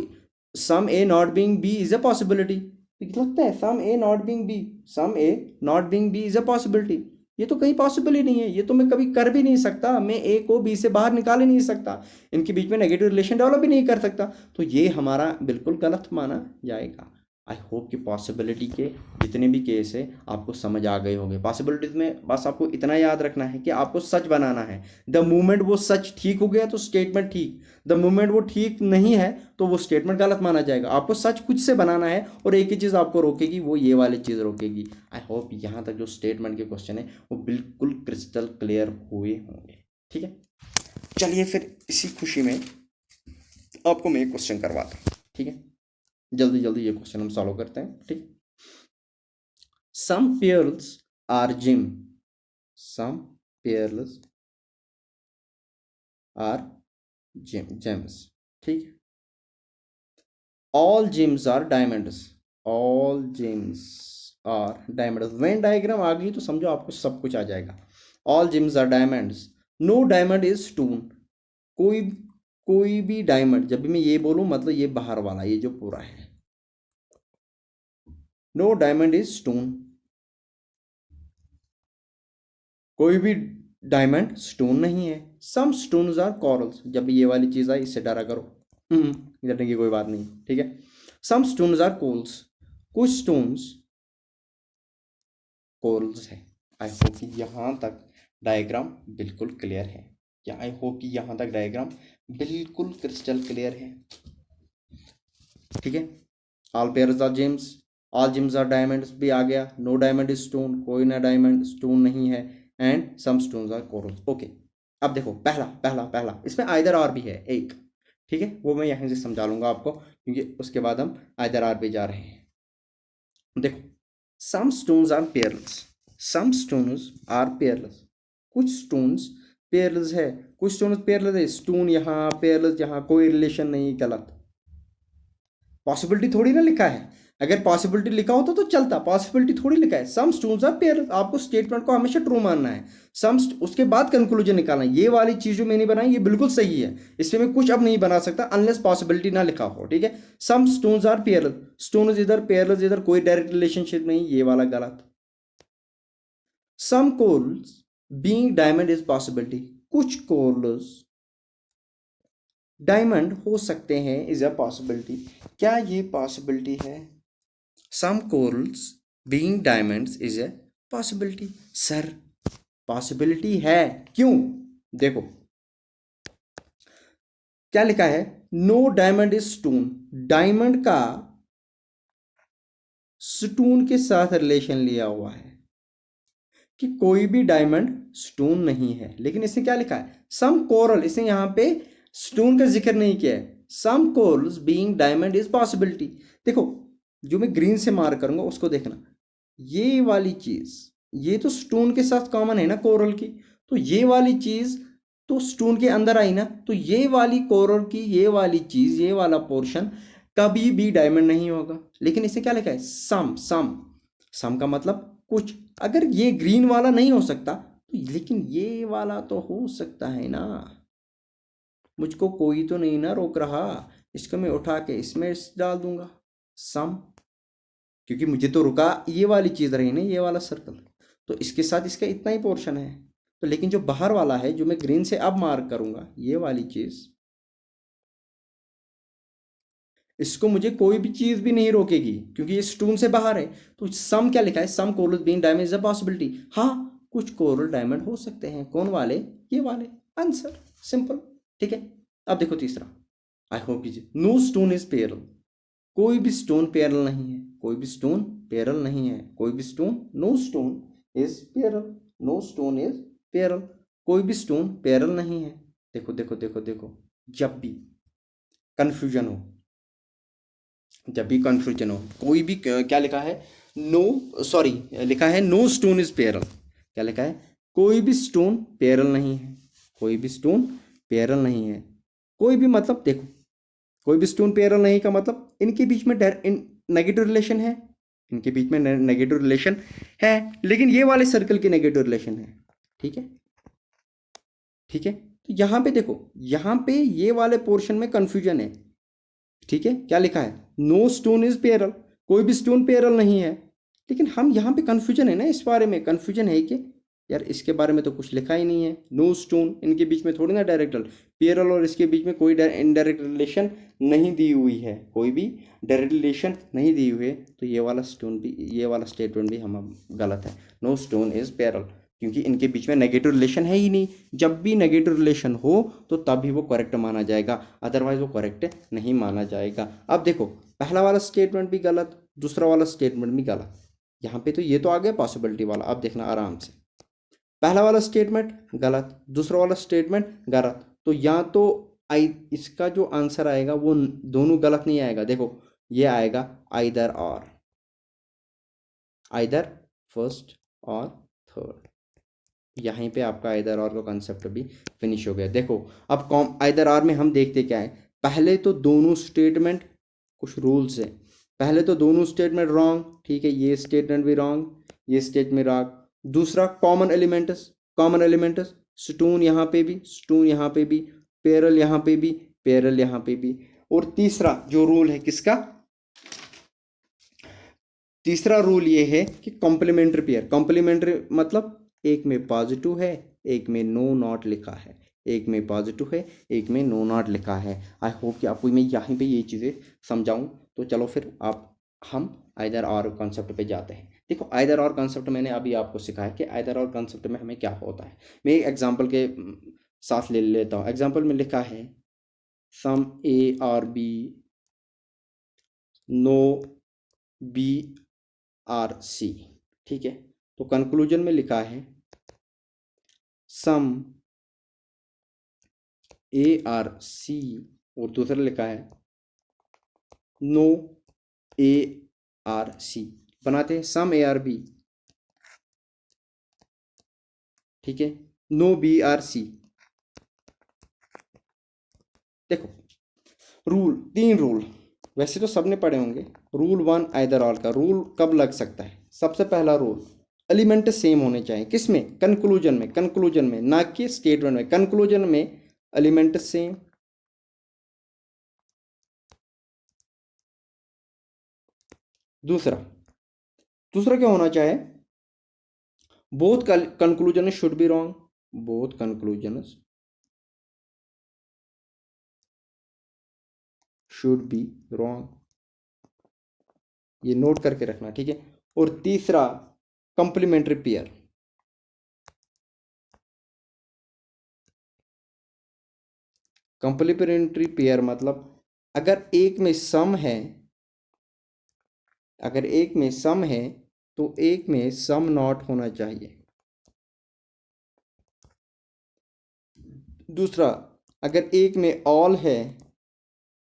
some A not being B is a possibility. लगता है some A not being B, some A not being B is a possibility, ये तो कहीं पॉसिबल ही नहीं है, ये तो मैं कभी कर भी नहीं सकता, मैं ए को बी से बाहर निकाल ही नहीं सकता, इनके बीच में नेगेटिव रिलेशन डेवलप भी नहीं कर सकता, तो ये हमारा बिल्कुल गलत माना जाएगा। आई होप कि पॉसिबिलिटी के जितने भी केस है आपको समझ आ गए होंगे। पॉसिबिलिटीज में बस आपको इतना याद रखना है कि आपको सच बनाना है। द मोमेंट वो सच ठीक हो गया तो स्टेटमेंट ठीक, द मोमेंट वो ठीक नहीं है तो वो स्टेटमेंट गलत माना जाएगा। आपको सच खुद से बनाना है, और एक ही चीज़ आपको रोकेगी, वो ये वाली चीज़ रोकेगी। आई होप यहाँ तक जो स्टेटमेंट के क्वेश्चन है वो बिल्कुल क्रिस्टल क्लियर हुए होंगे। ठीक है, चलिए फिर इसी खुशी में आपको मैं एक क्वेश्चन करवाता हूँ। ठीक है, जल्दी जल्दी ये क्वेश्चन हम सॉल्व करते हैं। ठीक, some pearls are gems, some pearls are gems. ठीक, all gems are diamonds, all gems are diamonds। Venn diagram आ गई तो समझो आपको सब कुछ आ जाएगा। all gems are diamonds, no diamond is stone। कोई कोई भी डायमंड, जब भी मैं ये बोलूं मतलब ये बाहर वाला, ये जो पूरा है, no diamond is stone, कोई भी डायमंड स्टोन नहीं है। सम स्टोन्स आर कॉरल्स, जब भी ये वाली चीज आई इससे डरा करो, डरने की कोई बात नहीं। ठीक है, सम स्टोन्स आर कोल्स, कुछ स्टोन्स कोरल्स है। आई होप कि यहाँ तक डायग्राम बिल्कुल क्लियर है, या आई होप कि यहाँ तक डायग्राम बिल्कुल क्रिस्टल क्लियर है। ठीक है, all pearls are gems, all gems are diamonds भी आ गया, नो डायमंड इज स्टोन, कोई ना डायमंड स्टोन नहीं है, and some stones are corals. Okay, अब देखो पहला पहला पहला इसमें आइदर आर भी है एक। ठीक है, वो मैं यहाँ से समझा लूंगा आपको, क्योंकि उसके बाद हम आइदर आर पे जा रहे हैं। देखो, some stones are pearls, some stones are pearls, कुछ स्टोन्स पेयरलेस है, कुछ स्टोन्स पेयरलेस है। स्टोन यहाँ पेयरलेस यहाँ, कोई रिलेशन नहीं, गलत। पॉसिबिलिटी थोड़ी ना लिखा है। अगर पॉसिबिलिटी लिखा होता तो चलता, पॉसिबिलिटी थोड़ी लिखा है। सम स्टोन्स आर पेयर, आपको स्टेटमेंट को हमेशा ट्रू मानना है। सम, उसके बाद कंक्लूजन निकालना है। ये वाली चीज जो मैंने बनाई ये बिल्कुल सही है, इसमें मैं कुछ अब नहीं बना सकता अनलेस पॉसिबिलिटी ना लिखा हो। ठीक है, some stones are pearl, stones इधर, पेयर इधर, कोई डायरेक्ट रिलेशनशिप नहीं, ये वाला गलत। Some corals being diamond is possibility, कुछ कोरल्स डायमंड हो सकते हैं इज अ पॉसिबिलिटी, क्या ये पॉसिबिलिटी है? Some corals being diamonds is a possibility. Sir possibility है, क्यों? देखो क्या लिखा है, no diamond is stone, diamond का स्टोन के साथ रिलेशन लिया हुआ है कि कोई भी डायमंड स्टोन नहीं है। लेकिन इसने क्या लिखा है, सम कोरल, इसने यहां पे स्टोन का जिक्र नहीं किया है। Some corals being diamond is possibility. देखो जो मैं ग्रीन से मार्क करूंगा उसको देखना, ये वाली चीज, ये तो स्टोन के साथ कॉमन है ना कोरल की, तो ये वाली चीज तो स्टोन के अंदर आई ना, तो ये वाली कोरल की ये वाली चीज, ये वाला पोर्शन कभी भी डायमंड नहीं होगा। लेकिन इसने क्या लिखा है, सम, सम, सम का मतलब कुछ। अगर ये ग्रीन वाला नहीं हो सकता तो लेकिन ये वाला तो हो सकता है ना, मुझको कोई तो नहीं ना रोक रहा। इसको मैं उठा के इसमें डाल दूंगा सम, क्योंकि मुझे तो रुका ये वाली चीज रही ना, ये वाला सर्कल, तो इसके साथ इसका इतना ही पोर्शन है। तो लेकिन जो बाहर वाला है जो मैं ग्रीन से अब मार्क करूंगा, ये वाली चीज, इसको मुझे कोई भी चीज भी नहीं रोकेगी क्योंकि ये स्टोन से बाहर है। तो सम क्या लिखा है, some coral being diamond is a possibility. हाँ कुछ कोरल डायमंड हो सकते हैं, कौन वाले, ये वाले, आंसर सिंपल। ठीक है, अब देखो तीसरा, आई होप कीजिए, नो स्टोन इज पेरल, कोई भी स्टोन पेरल नहीं है, कोई भी स्टोन पेरल नहीं है, कोई भी स्टोन, नो स्टोन इज पेरल, नो स्टोन इज पेरल, कोई भी स्टोन पेरल नहीं है। देखो देखो देखो देखो, जब भी कंफ्यूजन हो, जब भी कंफ्यूजन हो, कोई भी क्या लिखा है, नो सॉरी, लिखा है नो स्टोन इज पेरल, क्या लिखा है, कोई भी स्टोन पेरल नहीं है, कोई भी स्टोन पेरल नहीं है, कोई भी मतलब देखो, कोई भी स्टोन पेरल नहीं का मतलब इनके बीच में नेगेटिव रिलेशन है, इनके बीच में नेगेटिव रिलेशन है, लेकिन ये वाले सर्कल की नेगेटिव रिलेशन है। ठीक है, ठीक है, तो यहाँ पे देखो, यहाँ पे ये वाले पोर्शन में कंफ्यूजन है। ठीक है, क्या लिखा है, नो स्टोन इज पेरल, कोई भी स्टोन पेरल नहीं है, लेकिन हम यहाँ पे कंफ्यूजन है ना, इस बारे में कंफ्यूजन है कि यार इसके बारे में तो कुछ लिखा ही नहीं है, नो स्टोन, इनके बीच में थोड़ी ना डायरेक्ट, पेरल और इसके बीच में कोई इनडायरेक्ट रिलेशन नहीं दी हुई है, कोई भी डायरेक्ट रिलेशन नहीं दी हुई है, तो ये वाला स्टोन भी, ये वाला स्टेटमेंट भी हम गलत है, नो स्टोन इज पेरल, क्योंकि इनके बीच में नेगेटिव रिलेशन है ही नहीं। जब भी नेगेटिव रिलेशन हो तो तभी वो करेक्ट माना जाएगा, अदरवाइज वो करेक्ट नहीं माना जाएगा। अब देखो पहला वाला स्टेटमेंट भी गलत, दूसरा वाला स्टेटमेंट भी गलत, यहाँ पे तो ये तो आ गया पॉसिबिलिटी वाला। अब देखना आराम से, पहला वाला स्टेटमेंट गलत, दूसरा वाला स्टेटमेंट गलत, तो या तो आई, इसका जो आंसर आएगा वो दोनों गलत नहीं आएगा। देखो ये आएगा आइदर और, आइदर फर्स्ट और थर्ड, यहीं पे आपका आइदर और का कंसेप्ट भी फिनिश हो गया। देखो अब कॉम आइदर आर में हम देखते क्या है, पहले तो दोनों स्टेटमेंट, कुछ रूल्स है, पहले तो दोनों स्टेटमेंट रॉन्ग, ठीक है, ये स्टेटमेंट भी रॉन्ग, ये स्टेटमेंट रॉन्ग। दूसरा common elements, common elements, stone यहाँ पे भी, स्टोन यहाँ पे भी, पेरल यहाँ पे भी, पेरल यहाँ पे भी। और तीसरा जो रूल है किसका, तीसरा रूल ये है कि कॉम्प्लीमेंट्री पेयर, कॉम्प्लीमेंट्री मतलब एक में पॉजिटिव है, एक में नो नॉट लिखा है, एक में पॉजिटिव है, एक में नो नॉट लिखा है। आई होप कि आपको मैं यहाँ पे ये चीज़ें समझाऊं। तो चलो फिर आप, हम आइदर और कॉन्सेप्ट पे जाते हैं। देखो आइदर और कॉन्सेप्ट मैंने अभी आपको सिखाया कि आइदर और कॉन्सेप्ट में हमें क्या होता है। मैं एक एग्जाम्पल के साथ ले लेता हूँ। एग्जाम्पल में लिखा है सम ए और B, no B are C, ठीक है। तो कंक्लूजन में लिखा है सम ए आर सी, और दूसरा लिखा है नो ए आर सी। बनाते हैं सम ए आर बी, ठीक है, नो बी आर सी। देखो रूल, तीन रूल, वैसे तो सबने पढ़े होंगे। रूल 1 आइदर ऑल का रूल कब लग सकता है? सबसे पहला रूल, एलिमेंट सेम होने चाहिए। किसमें? कंक्लूजन में। कंक्लूजन में, ना कि स्टेटमेंट में। कंक्लूजन में एलिमेंट सेम। दूसरा दूसरा क्या होना चाहिए? Both conclusion should be wrong. Both conclusion should be wrong, ये नोट करके रखना, ठीक है। और तीसरा, कंप्लीमेंट्री पेयर। कंप्लीमेंट्री पेयर मतलब अगर एक में सम है, अगर एक में सम है तो एक में सम नॉट होना चाहिए। दूसरा, अगर एक में ऑल है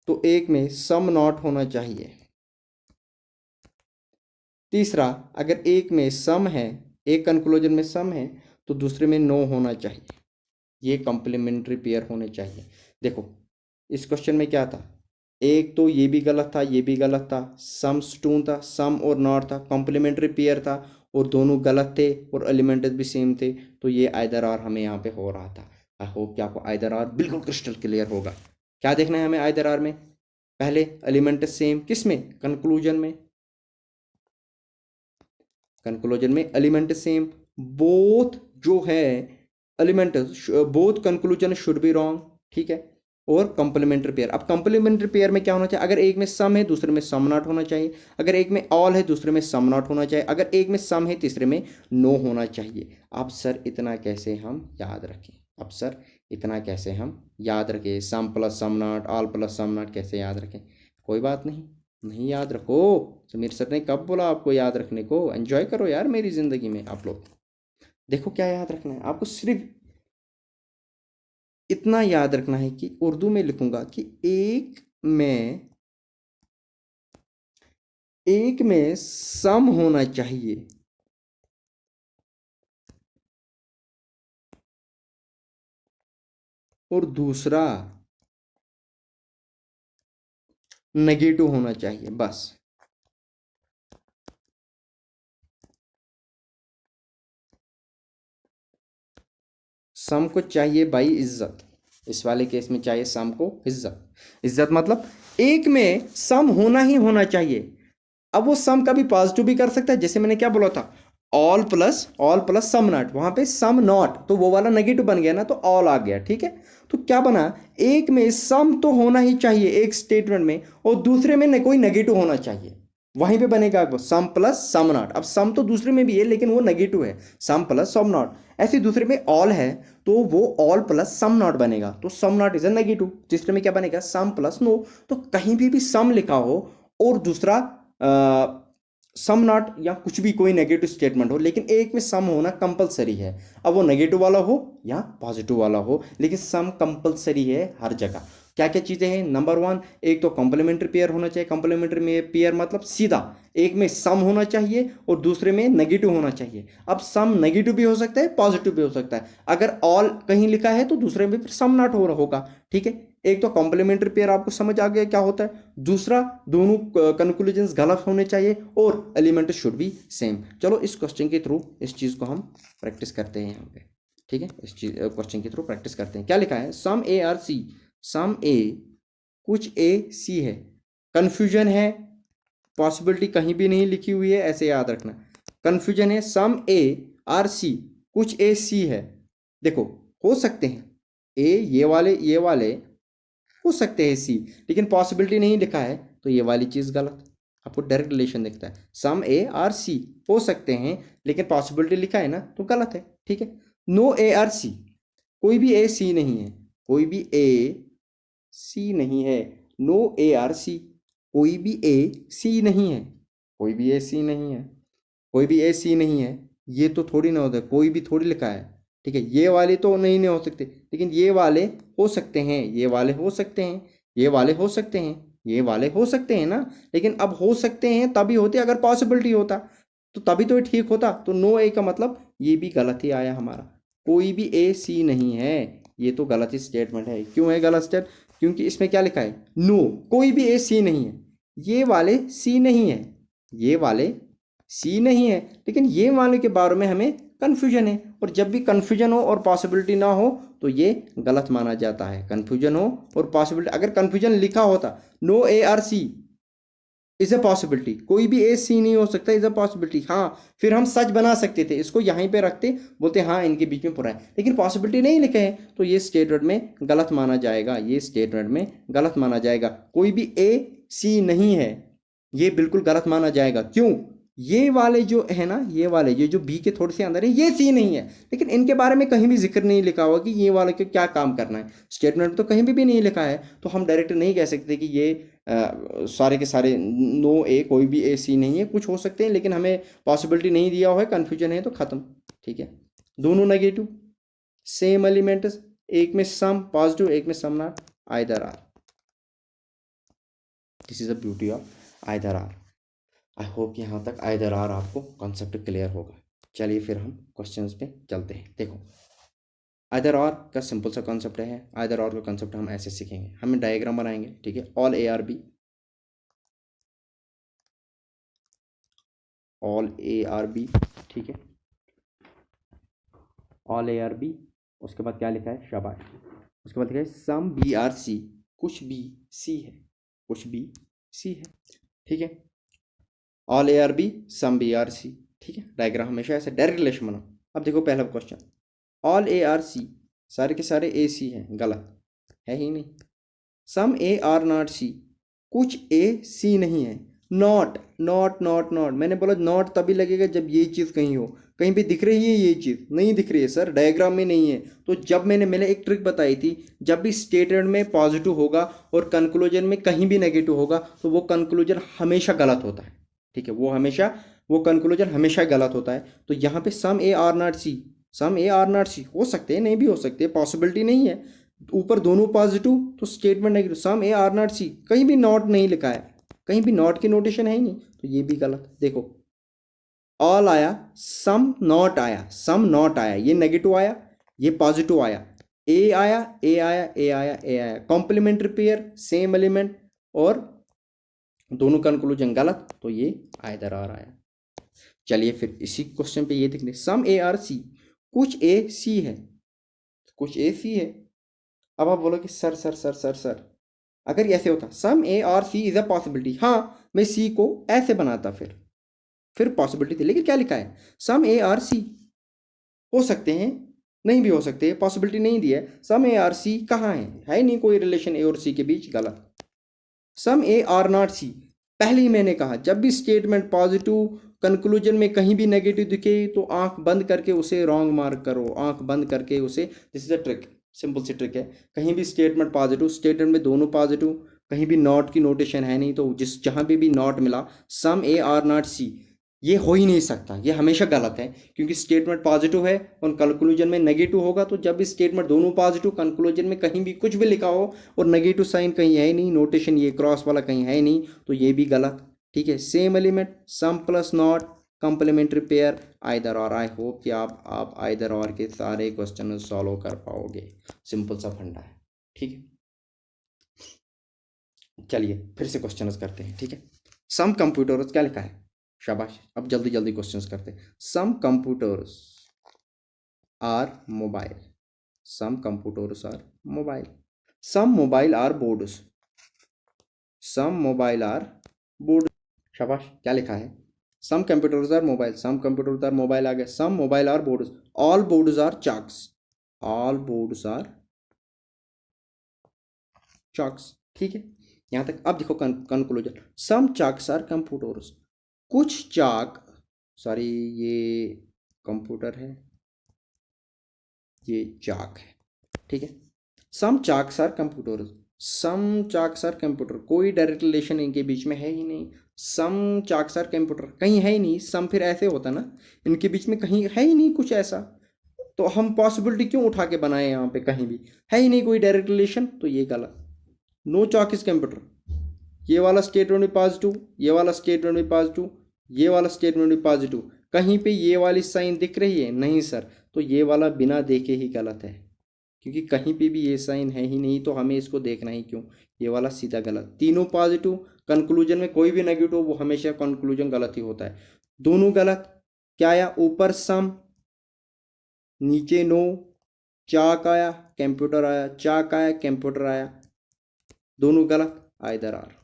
तो एक में सम नॉट होना चाहिए। तीसरा, अगर एक में सम है, एक कंक्लूजन में सम है तो दूसरे में नो होना चाहिए। ये कंप्लीमेंट्री पेयर होने चाहिए। देखो इस क्वेश्चन में क्या था, एक तो ये भी गलत था, ये भी गलत था, सम स्टून था, सम और नॉट था, कॉम्प्लीमेंट्री पेयर था और दोनों गलत थे और एलिमेंट्स भी सेम थे, तो ये आइदर आर हमें यहाँ पे हो रहा था। आई होप कि आपको आइदर आर बिल्कुल क्रिस्टल क्लियर होगा। क्या देखना है हमें आइदर आर में? पहले एलिमेंट सेम, किस में? कंक्लूजन में। कंक्लूजन में एलिमेंट सेम, बोथ जो है element, both conclusion should be wrong, ठीक है। और कंप्लीमेंट्री पेयर, अब कंप्लीमेंट्री पेयर में क्या होना चाहिए? अगर एक में सम है दूसरे में सम नॉट होना चाहिए, अगर एक में ऑल है दूसरे में सम नॉट होना चाहिए, अगर एक में सम है तीसरे में नो होना चाहिए। अब सर इतना कैसे हम याद रखें? अब सर इतना कैसे हम याद रखें? Some plus some not, all plus some not कैसे याद रखें? कोई बात नहीं, नहीं याद रखो। समीर सर ने कब बोला आपको याद रखने को? एंजॉय करो यार मेरी ज़िंदगी में आप लोग। देखो क्या याद रखना है आपको, सिर्फ इतना याद रखना है कि उर्दू में लिखूंगा कि एक में सम होना चाहिए, और दूसरा नेगेटिव होना चाहिए, बस। सम को चाहिए भाई इज्जत, इस वाले केस में चाहिए सम को इज्जत। इज्जत मतलब एक में सम होना ही होना चाहिए। अब वो सम कभी पॉजिटिव भी कर सकता है, जैसे मैंने क्या बोला था, ऑल प्लस सम नॉट, वहां पे सम नॉट तो वो वाला नेगेटिव बन गया ना, तो ऑल आ गया, ठीक है। तो क्या बना, एक में सम तो होना ही चाहिए एक स्टेटमेंट में, और दूसरे में कोई नेगेटिव होना चाहिए। वहीं पे बनेगा सम प्लस सम नॉट। अब सम तो दूसरे में भी है लेकिन वो नेगेटिव है, सम प्लस सम नॉट। ऐसे दूसरे में ऑल है तो वो ऑल प्लस सम नॉट बनेगा, तो some not is a negative. तीसरे में क्या बनेगा, सम प्लस नो। तो कहीं भी सम लिखा हो और दूसरा सम नॉट या कुछ भी कोई नेगेटिव स्टेटमेंट हो, लेकिन एक में सम होना कंपलसरी है। अब वो नेगेटिव वाला हो या पॉजिटिव वाला हो, लेकिन सम कंपलसरी है हर जगह। क्या क्या चीज़ें हैं? नंबर 1, एक तो कॉम्प्लीमेंट्री पेयर होना चाहिए। कॉम्प्लीमेंट्री पेयर मतलब सीधा एक में सम होना चाहिए और दूसरे में नेगेटिव होना चाहिए। अब सम नेगेटिव भी हो सकता है, पॉजिटिव भी हो सकता है। अगर ऑल कहीं लिखा है तो दूसरे में फिर सम नॉट होगा, ठीक है। एक तो कॉम्प्लीमेंट्री पेयर आपको समझ आ गया क्या होता है। दूसरा, दोनों कंक्लूजन्स गलत होने चाहिए और एलिमेंट शुड बी सेम। चलो इस क्वेश्चन के थ्रू इस चीज़ को हम प्रैक्टिस करते हैं यहाँ पे, ठीक है। इस चीज क्वेश्चन के थ्रू प्रैक्टिस करते हैं। क्या लिखा है, some A are C, some ए कुछ ए सी है। कंफ्यूजन है, पॉसिबिलिटी कहीं भी नहीं लिखी हुई है, ऐसे याद रखना। कंफ्यूजन है, सम ए आर सी कुछ ए सी है। देखो हो सकते हैं ए, ये वाले हो सकते हैं सी, लेकिन पॉसिबिलिटी नहीं लिखा है तो ये वाली चीज़ गलत। आपको डायरेक्ट रिलेशन दिखता है, सम ए आर सी हो सकते हैं लेकिन पॉसिबिलिटी लिखा है ना, तो गलत है, ठीक है। नो ए आर सी, कोई भी ए सी नहीं है, कोई भी ए सी नहीं है। नो ए आर सी, कोई भी ए सी नहीं है, कोई भी ए सी नहीं है, कोई भी ए सी नहीं है। ये तो थोड़ी ना होता है, कोई भी थोड़ी लिखा है, ठीक है। ये वाले तो नहीं हो सकते, लेकिन ये वाले हो सकते हैं, ये वाले हो सकते हैं, ये वाले हो सकते हैं, ये वाले हो सकते हैं ना। लेकिन अब हो सकते हैं तभी होते अगर पॉसिबिलिटी होता, तो तभी तो ये ठीक होता। तो नो ए का मतलब ये भी गलत ही आया हमारा, कोई भी ए सी नहीं है। ये तो गलत ही स्टेटमेंट है। क्यों है गलत स्टेट? क्योंकि इसमें क्या लिखा है, नो, कोई भी ए सी नहीं है। ये वाले सी नहीं है, ये वाले सी नहीं है, लेकिन ये वाले के बारे में हमें कन्फ्यूजन है। और जब भी कन्फ्यूजन हो और पॉसिबिलिटी ना हो तो ये गलत माना जाता है। कन्फ्यूजन हो और पॉसिबिलिटी, अगर कन्फ्यूजन लिखा होता no A are C is a possibility, कोई भी ए सी नहीं हो सकता, इज अ पॉसिबिलिटी, हाँ फिर हम सच बना सकते थे, इसको यहीं पे रखते, बोलते हाँ इनके बीच में पूरा है, लेकिन पॉसिबिलिटी नहीं लिखे है तो ये स्टेटमेंट में गलत माना जाएगा, ये स्टेटमेंट में गलत माना जाएगा। कोई भी ए सी नहीं है, ये बिल्कुल गलत माना जाएगा। क्यों? ये वाले जो है ना, ये वाले जो बी के थोड़े से अंदर है, ये सी नहीं है, लेकिन इनके बारे में कहीं भी जिक्र नहीं लिखा हुआ कि ये वाले के क्या काम करना है। स्टेटमेंट तो कहीं भी नहीं लिखा है, तो हम डायरेक्ट नहीं कह सकते कि ये सारे के सारे नो ए, कोई भी ए सी नहीं है। कुछ हो सकते हैं, लेकिन हमें पॉसिबिलिटी नहीं दिया हुआ है, कन्फ्यूजन है तो ख़त्म। ठीक है, दोनों नेगेटिव, सेम एलिमेंट्स, एक में सम पॉजिटिव, एक में some not, either or. This is the beauty of either or. I hope यहाँ तक आइदर आर आपको कॉन्सेप्ट क्लियर होगा। चलिए फिर हम क्वेश्चंस पे चलते हैं। देखो, आइदर और का सिंपल सा कॉन्सेप्ट है। आइदर और का कॉन्सेप्ट हम ऐसे सीखेंगे, हम डायग्राम बनाएंगे। ठीक है, all A are B, all A are B, ठीक है, ऑल ए आर बी। उसके बाद क्या लिखा है, शाबाश। उसके बाद लिखा है सम बी आर सी, कुछ बी सी है, कुछ बी सी है। ठीक है, all A are B, some B are C. ठीक है, डायग्राम हमेशा ऐसे डायरेक्ट रिलेशन बनाओ। अब देखो पहला question, all A are C, सारे के सारे ए सी हैं, गलत है ही नहीं। सम ए आर नॉट सी, कुछ ए सी नहीं है। नॉट नॉट नॉट नॉट, मैंने बोला नॉट तभी लगेगा जब ये चीज़ कहीं हो। कहीं पे दिख रही है ये चीज़? नहीं दिख रही है सर, डायग्राम में नहीं है। तो जब मैंने एक ट्रिक बताई थी, जब भी स्टेटमेंट में पॉजिटिव होगा और कंक्लूजन में कहीं भी नेगेटिव होगा तो वो कंक्लूजन हमेशा गलत होता है। ठीक है, वो कंक्लूजन हमेशा गलत होता है। तो यहाँ पे some A are not C, some A are not C हो सकते हैं, नहीं भी हो सकते, पॉसिबिलिटी नहीं है। ऊपर दोनों पॉजिटिव तो statement negative, some A are not C, कहीं भी नॉट नहीं लिखा है, कहीं भी नॉट की नोटेशन है ही नहीं, तो ये भी गलत। देखो, ऑल आया, सम नॉट आया, सम नॉट आया, ये नेगेटिव आया, ये पॉजिटिव आया, ए आया, ए आया, ए आया, ए आया, कॉम्प्लीमेंट्री पेयर, सेम एलिमेंट, और दोनों कंक्लूजन गलत, तो ये आइदर आर आया। चलिए फिर इसी क्वेश्चन पे ये देखने, सम ए आर सी, कुछ ए सी है, कुछ ए सी है। अब आप बोलोगे sir sir sir sir sir, अगर ऐसे होता some A are C is a possibility, हाँ मैं सी को ऐसे बनाता, फिर पॉसिबिलिटी थी, लेकिन क्या लिखा है, सम ए आर सी, हो सकते हैं, नहीं भी हो सकते, पॉसिबिलिटी नहीं दी है। सम ए आर सी कहाँ है नहीं कोई रिलेशन ए और सी के बीच, गलत। सम ए आर नॉट सी, पहले ही मैंने कहा जब भी स्टेटमेंट पॉजिटिव कंक्लूजन में कहीं भी नेगेटिव दिखे तो आंख बंद करके उसे रॉन्ग मार्क करो, आंख बंद करके उसे, this is a trick, simple सी ट्रिक है। कहीं भी स्टेटमेंट पॉजिटिव, स्टेटमेंट में दोनों पॉजिटिव, कहीं भी नॉट की नोटेशन है नहीं, तो जहाँ भी नॉट मिला, सम ए आर नॉट सी, ये हो ही नहीं सकता, ये हमेशा गलत है, क्योंकि स्टेटमेंट पॉजिटिव है और कंक्लूजन में नेगेटिव होगा। तो जब भी स्टेटमेंट दोनों पॉजिटिव, कंक्लूजन में कहीं भी कुछ भी लिखा हो और नेगेटिव साइन कहीं है ही नहीं, नोटेशन ये क्रॉस वाला कहीं है ही नहीं, तो ये भी गलत। ठीक है, same element, some plus not, complementary pair, either or. I hope कि आप आइदर और के सारे क्वेश्चन सॉल्व कर पाओगे, सिंपल सा फंडा है। ठीक है, चलिए फिर से क्वेश्चन करते हैं। ठीक है, सम कंप्यूटर्स, क्या लिखा है, शाबाश। अब जल्दी जल्दी क्वेश्चंस करते हैं। Some computers are mobile, some computers are mobile, some mobile are boards, some mobile are board, शाबाश। क्या लिखा है, some computers are mobile, some computers are mobile आ गया, some mobile are boards, all boards are chalks, all boards are chalks. ठीक है, यहाँ तक। अब देखो conclusion, some chalks are computers, कुछ चाक, सॉरी ये कंप्यूटर है, ये चाक है। ठीक है, some chalks are computer, some chalks are computer, कोई डायरेक्ट रिलेशन इनके बीच में है ही नहीं। सम चाक्स आर कंप्यूटर, कहीं है ही नहीं, सम फिर ऐसे होता ना, इनके बीच में कहीं है ही नहीं कुछ ऐसा, तो हम पॉसिबिलिटी क्यों उठा के बनाए, यहाँ पे कहीं भी है ही नहीं कोई डायरेक्ट रिलेशन, तो ये गलत। नो चाक इज कंप्यूटर, ये वाला स्टेटमेंट भी पॉजिटिव, ये वाला स्टेटमेंट भी पॉजिटिव, ये वाला स्टेटमेंट भी पॉजिटिव, कहीं पे ये वाली साइन दिख रही है नहीं सर, तो ये वाला बिना देखे ही गलत है, क्योंकि कहीं पे भी ये साइन है ही नहीं, तो हमें इसको देखना ही क्यों, ये वाला सीधा गलत। तीनों पॉजिटिव, कंक्लूजन में कोई भी नेगेटिव हो वो हमेशा कंक्लूजन गलत ही होता है। दोनों गलत। क्या आया? ऊपर सम, नीचे नो, चाक आया, कंप्यूटर आया, चाक आया, कंप्यूटर आया, दोनों गलत, आइदर आर।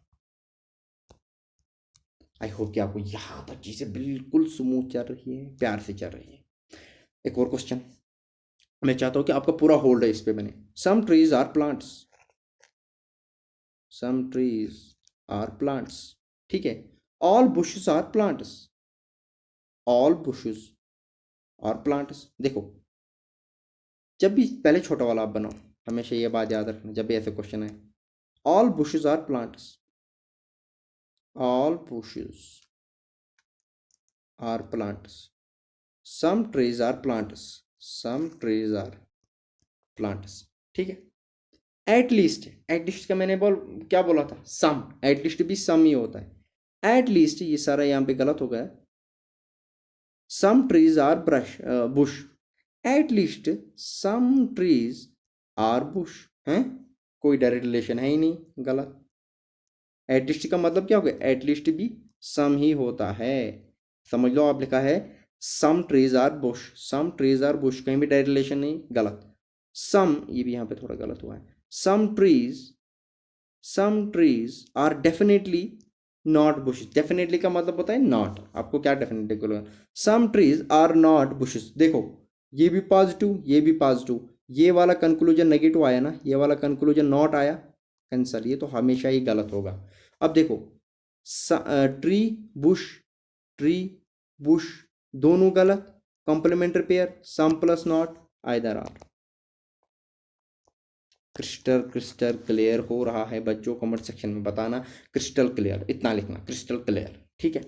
आई होप कि आपको यहां तक चीजें बिल्कुल स्मूथ चल रही है, प्यार से चल रही है। एक और क्वेश्चन मैं चाहता हूं कि आपका पूरा होल्ड है इस पे बने। Some trees are plants, some trees are plants, ठीक है। All bushes are plants, all bushes are plants. देखो, जब भी पहले छोटा वाला आप बनाओ, हमेशा ये बात याद रखना जब भी ऐसे क्वेश्चन है। All bushes are plants, all bushes are plants, some trees are plants, some trees are plants, ठीक है। एटलीस्ट का मैंने क्या बोला था? सम। एटलीस्ट भी सम ही होता है। एटलीस्ट ये सारा यहाँ पे गलत हो गया। Some trees are bush, at least some trees are bush हैं, कोई डायरेक्ट रिलेशन है ही नहीं, गलत। एटलीस्ट का मतलब क्या हो गया? एटलीस्ट भी सम ही होता है। समझ लो, आप लिखा है some trees are bush, some trees are bush, कहीं भी डायरेक्ट रिलेशन नहीं, गलत। सम, ये भी यहाँ पे थोड़ा गलत हुआ है। Some trees are definitely not bushes. Definitely का मतलब होता है नॉट। आपको क्या डेफिनेटली बोलना? Some trees are not bushes. देखो, ये भी पॉजिटिव, ये भी पॉजिटिव, ये वाला कंक्लूजन नेगेटिव आया ना, ये वाला कंक्लूजन नॉट आया, कैंसल। ये तो हमेशा ही गलत होगा। अब देखो, ट्री बुश, ट्री बुश, दोनों गलत। Complementary pair, some plus not, either or. Crystal crystal clear हो रहा है बच्चों? कमेंट सेक्शन में बताना क्रिस्टल क्लियर, इतना लिखना क्रिस्टल क्लियर, ठीक है।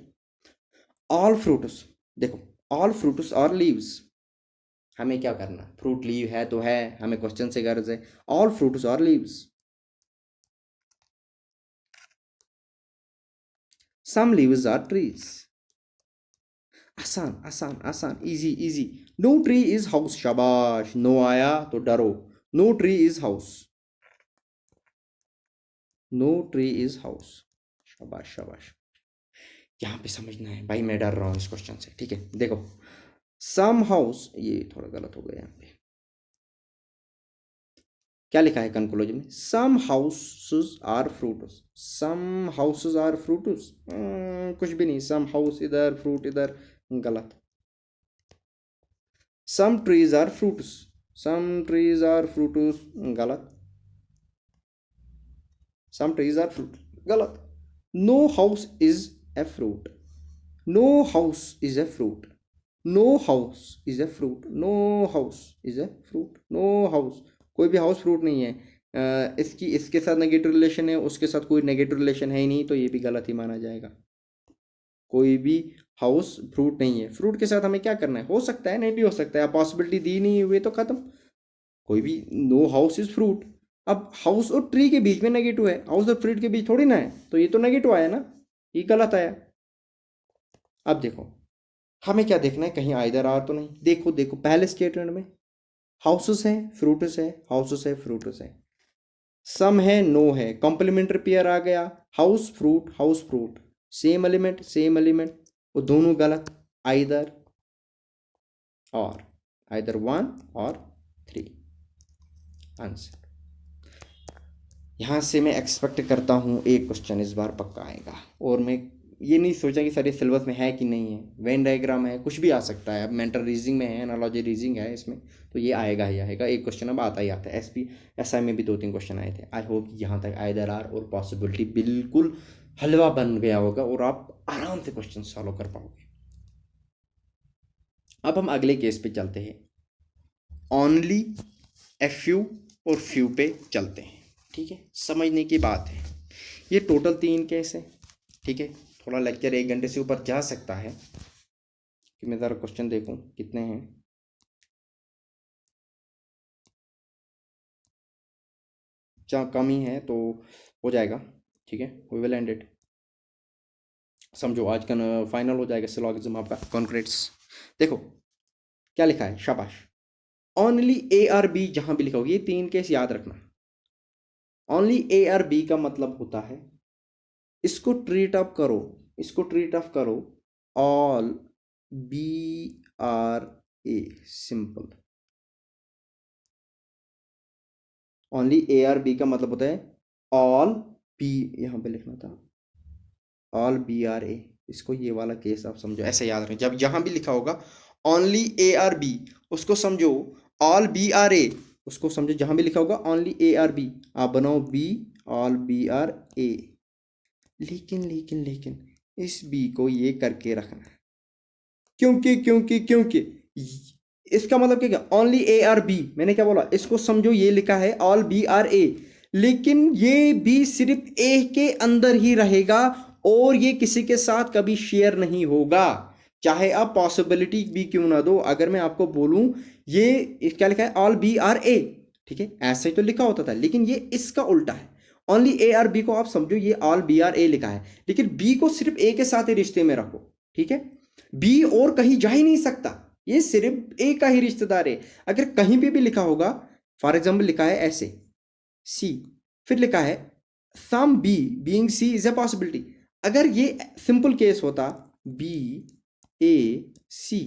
ऑल फ्रूट्स, देखो, ऑल फ्रूट्स आर लीव्स। हमें क्या करना? फ्रूट लीव है तो है, हमें क्वेश्चन से गर्ज है। All fruits are leaves, some leaves are trees. आसान आसान आसान, easy easy. No tree is house, शाबाश। नो आया तो डरो। No tree is house, no tree is house, शाबाश शाबाश। यहाँ पे समझना है भाई, मैं डर रहा हूँ इस क्वेश्चन से, ठीक है। देखो, सम हाउस, ये थोड़ा गलत हो गया यहाँ पे। क्या लिखा है कंक्लूजन में? Some houses are fruits, some houses are fruits, कुछ भी नहीं। सम हाउस इधर, फ्रूट इधर, गलत। Some trees are fruits, some trees are fruits, गलत। सम ट्रीज आर फ्रूट, गलत। No house is a fruit, no house is a fruit, no house is a fruit, no house is a fruit, no house, कोई भी house fruit नहीं है। इसकी इसके साथ negative relation है, उसके साथ कोई नेगेटिव रिलेशन है ही नहीं, तो ये भी गलत ही माना जाएगा। कोई भी हाउस फ्रूट नहीं है। फ्रूट के साथ हमें क्या करना है? हो सकता है, नहीं भी हो सकता है, पॉसिबिलिटी दी नहीं हुई तो खत्म। कोई भी, नो हाउस इज फ्रूट। अब हाउस और ट्री के बीच में नेगेटिव है, हाउस और फ्रूट के बीच थोड़ी ना है, तो ये तो नेगेटिव आया ना, ये गलत आया। अब देखो, हमें क्या देखना है? कहीं आइदर आर तो नहीं। देखो देखो, पहले स्टेटमेंट में हाउसेस है, फ्रूट्स है, हाउसेस है, फ्रूट्स है, सम है, नो है, कॉम्प्लीमेंट्री पेयर आ गया, house fruit, house fruit, same element same element, वो दोनों गलत। आइदर और, आइदर वन और थ्री, आंसर। यहाँ से मैं एक्सपेक्ट करता हूँ एक क्वेश्चन इस बार पक्का आएगा। और मैं ये नहीं सोचा कि सर ये सिलेबस में है कि नहीं है, वेन डायग्राम है, कुछ भी आ सकता है। अब मेंटल रीजनिंग में है, एनालॉजी रीजनिंग है इसमें, तो ये आएगा ही आएगा। एक क्वेश्चन अब आता ही आता है। एसपी एसआई में भी 2-3 क्वेश्चन आए थे। आई होप यहाँ तक आइदर आर और पॉसिबिलिटी बिल्कुल हलवा बन गया होगा और आप आराम से क्वेश्चन सॉल्व कर पाओगे। अब हम अगले केस पे चलते हैं। ओनली, ए फ्यू और फ्यू पे चलते हैं, ठीक है। समझने की बात है, ये टोटल 3 केस है, ठीक है। थोड़ा लेक्चर 1 घंटे से ऊपर जा सकता है, कि मैं ज़रा क्वेश्चन देखूं कितने हैं। जहाँ कम ही है तो हो जाएगा, ठीक है। We will end it. समझो आज का फाइनल हो जाएगा सिलॉगिज्म आपका। कॉन्क्रीट्स, देखो क्या लिखा है, शाबाश। ओनली ए आर बी, जहां भी लिखा हो, ये 3 केस याद रखना। ओनली ए आर बी का मतलब होता है इसको ट्रीट अप करो, इसको ट्रीट अप करो all B are A, simple. Only A are B का मतलब होता है ऑल बी, यहाँ पे लिखना था ऑल बी आर ए। इसको ये वाला केस आप समझो, ऐसे याद रखें, जब यहाँ भी लिखा होगा ओनली ए आर बी, उसको समझो ऑल बी आर ए, उसको समझो जहाँ भी लिखा होगा ओनली ए आर बी, आप बनाओ B all B are A. लेकिन लेकिन लेकिन इस बी को ये करके रखना है, क्योंकि क्योंकि क्योंकि इसका मतलब क्या, ओनली ए आर बी, मैंने क्या बोला, इसको समझो ये लिखा है ऑल बी आर ए, लेकिन ये बी सिर्फ ए के अंदर ही रहेगा और ये किसी के साथ कभी शेयर नहीं होगा, चाहे आप पॉसिबिलिटी भी क्यों ना दो। अगर मैं आपको बोलूं ये क्या लिखा है ऑल बी आर ए, ठीक है, ऐसे ही तो लिखा होता था, लेकिन ये इसका उल्टा है। ओनली ए आर बी को आप समझो ये ऑल बी आर ए लिखा है, लेकिन बी को सिर्फ ए के साथ ही रिश्ते में रखो, ठीक है, बी और कहीं जा ही नहीं सकता, ये सिर्फ ए का ही रिश्तेदार है। अगर कहीं पे भी लिखा होगा, फॉर एग्जाम्पल लिखा है ऐसे सी, फिर लिखा है some B being C is a possibility, अगर ये सिंपल केस होता बी ए सी,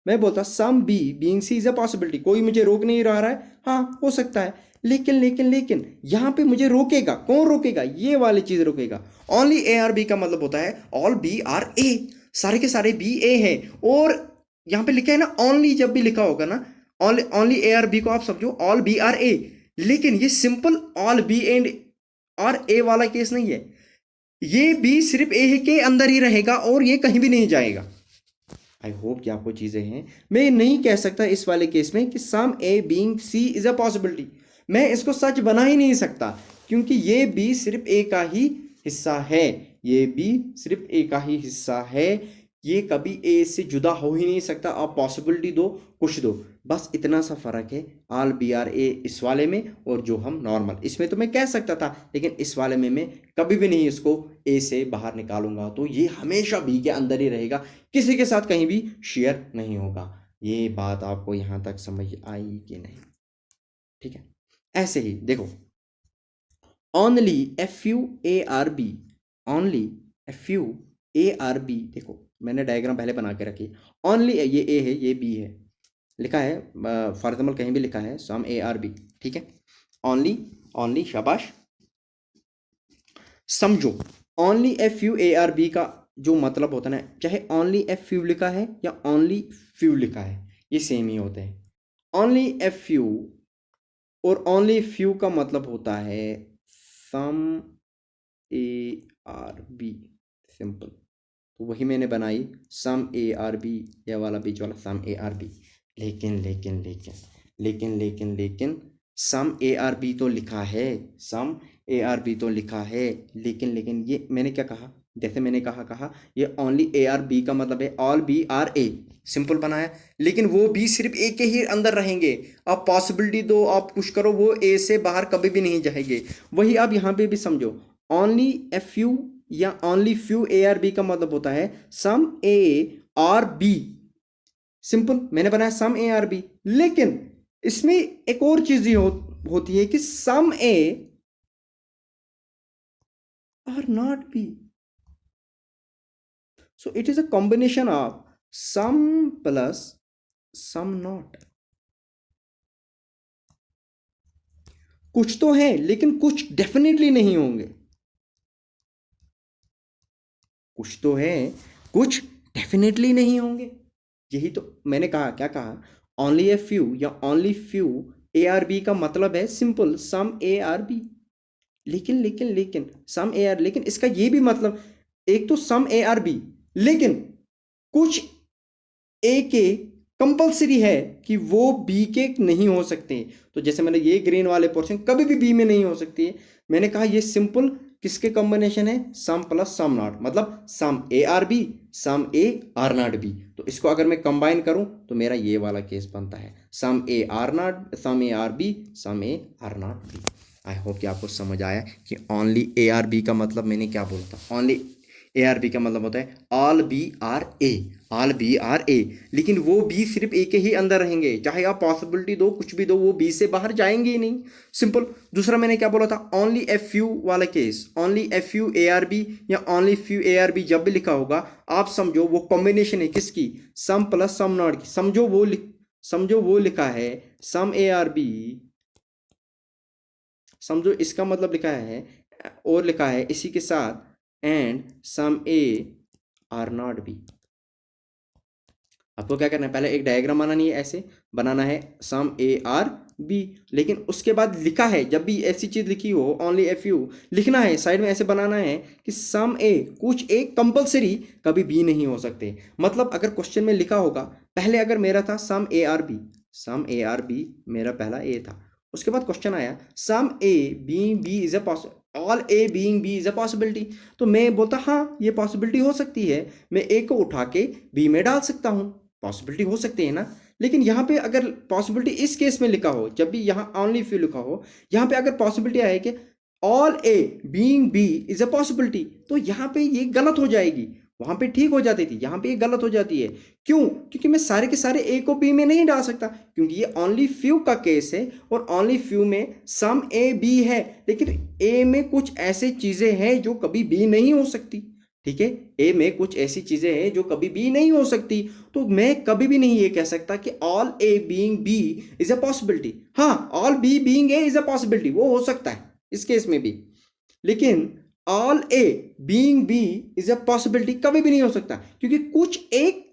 मैं बोलता some B being C is a possibility, कोई मुझे रोक नहीं रहा है, हाँ हो सकता है, लेकिन लेकिन लेकिन यहाँ पे मुझे रोकेगा, कौन रोकेगा, ये वाली चीज रोकेगा। ओनली ए आर बी का मतलब होता है ऑल बी आर ए, सारे के सारे बी ए है, और यहाँ पे लिखा है ना ओनली, जब भी लिखा होगा ना ओनली ए आर बी को आप समझो ऑल बी आर ए, लेकिन ये simple all B and are A वाला केस नहीं है, ये बी सिर्फ ए के अंदर ही रहेगा और ये कहीं भी नहीं जाएगा। आई होप कि आपको चीजें हैं, मैं नहीं कह सकता इस वाले केस में कि some A being C is a possibility, मैं इसको सच बना ही नहीं सकता, क्योंकि ये बी सिर्फ ए का ही हिस्सा है, ये बी सिर्फ ए का ही हिस्सा है, ये कभी ए से जुदा हो ही नहीं सकता। आप पॉसिबिलिटी दो, कुछ दो, बस इतना सा फर्क है ऑल बी आर ए इस वाले में और जो हम नॉर्मल, इसमें तो मैं कह सकता था, लेकिन इस वाले में मैं कभी भी नहीं इसको ए से बाहर निकालूंगा, तो ये हमेशा बी के अंदर ही रहेगा, किसी के साथ कहीं भी शेयर नहीं होगा। ये बात आपको यहां तक समझ आई कि नहीं? ठीक है, ऐसे ही देखो only few A are B, only few A are B, देखो मैंने डायग्राम पहले बना के रखी, ओनली ये ए है ये बी है, लिखा है फॉर एग्जाम्पल कहीं भी लिखा है सम ए आर बी, ठीक है, ओनली ओनली, शाबाश, समझो only few A are B का जो मतलब होता है ना, चाहे ओनली एफ यू लिखा है या ओनली फ्यू लिखा है, ये सेम ही होते हैं। ओनली एफ यू और ओनली फ्यू का मतलब होता है some A are B, simple, तो वही मैंने बनाई सम ए आर बी, यह वाला बीच वाला सम ए आर बी, लेकिन लेकिन लेकिन लेकिन लेकिन लेकिन सम ए आर बी तो लिखा है, सम ए आर बी तो लिखा है, लेकिन लेकिन ये मैंने क्या कहा, जैसे मैंने कहा ये ओनली ए आर बी का मतलब है all B are A, simple बनाया, लेकिन वो बी सिर्फ ए के ही अंदर रहेंगे, आप पॉसिबिलिटी दो, आप कुछ करो, वो ए से बाहर कभी भी नहीं जाएंगे। वही आप यहाँ पे भी समझो, ओनली एफ यू या only few A are B का मतलब होता है some A are B, simple मैंने बनाया सम ए आर बी, लेकिन इसमें एक और चीज होती है कि some A are not B, so it is a combination of some plus some not, कुछ तो है लेकिन कुछ डेफिनेटली नहीं होंगे, कुछ तो है कुछ डेफिनेटली नहीं होंगे, यही तो मैंने कहा, क्या कहा, ओनली ए फ्यू या only few A are B का मतलब है simple some A are B, लेकिन लेकिन लेकिन सम ए आर, लेकिन इसका ये भी मतलब, एक तो सम ए आर बी, लेकिन कुछ ए के कंपलसरी है कि वो बी के नहीं हो सकते, तो जैसे मैंने ये ग्रीन वाले पोर्शन कभी भी बी में नहीं हो सकती है, मैंने कहा ये सिंपल किसके कॉम्बिनेशन है, सम प्लस सम नॉट, मतलब some A are B some A are not B, तो इसको अगर मैं कंबाइन करूं तो मेरा ये वाला केस बनता है some A are not, some A are B some A are not B. I hope कि आपको समझ आया कि ओनली ए आर बी का मतलब मैंने क्या बोला था, ओनली ए आर बी का मतलब होता है all B are A, all B are A, लेकिन वो बी सिर्फ ए के ही अंदर रहेंगे, चाहे आप पॉसिबिलिटी दो कुछ भी दो, वो बी से बाहर जाएंगे ही नहीं, सिंपल। दूसरा मैंने क्या बोला था, ओनली एफ यू वाला case, only few A are B या only few A are B जब भी लिखा होगा, आप समझो वो कॉम्बिनेशन है किसकी, सम प्लस सम नॉट की। समझो वो लिखा है सम ए आर बी, समझो इसका मतलब लिखा है और लिखा है इसी के साथ and some A are not B. आपको क्या करना है, पहले एक डायग्राम बनानी है, ऐसे बनाना है सम ए आर बी, लेकिन उसके बाद लिखा है जब भी ऐसी चीज लिखी हो ओनली एफ यू लिखना है, साइड में ऐसे बनाना है कि सम ए कुछ एक कंपलसरी कभी बी नहीं हो सकते। मतलब अगर क्वेश्चन में लिखा होगा, पहले अगर मेरा था some A are B, some A are B मेरा पहला ए था, उसके बाद क्वेश्चन आया some A being B is a all A being B is a possibility, तो मैं बोलता हाँ ये पॉसिबिलिटी हो सकती है, मैं ए को उठा के बी में डाल सकता हूँ, पॉसिबिलिटी हो सकती है ना। लेकिन यहाँ पे अगर पॉसिबिलिटी इस केस में लिखा हो, जब भी यहाँ ओनली फ्यू लिखा हो, यहाँ पे अगर पॉसिबिलिटी आए कि all A being B is a possibility, तो यहाँ पे ये गलत हो जाएगी, वहां पे ठीक हो जाती थी, यहाँ पे ये गलत हो जाती है। क्यों? क्योंकि मैं सारे के सारे ए को बी में नहीं डाल सकता, क्योंकि ये ओनली फ्यू का केस है और ओनली फ्यू में सम ए बी है, लेकिन ए में कुछ ऐसे चीजें हैं जो कभी बी नहीं हो सकती, ठीक है, ए में कुछ ऐसी चीजें हैं जो कभी बी नहीं हो सकती, तो मैं कभी भी नहीं ये कह सकता कि all A being B is a possibility. हाँ, all B being A is a possibility, वो हो सकता है इस केस में भी, लेकिन all A being B is a possibility कभी भी नहीं हो सकता, क्योंकि कुछ एक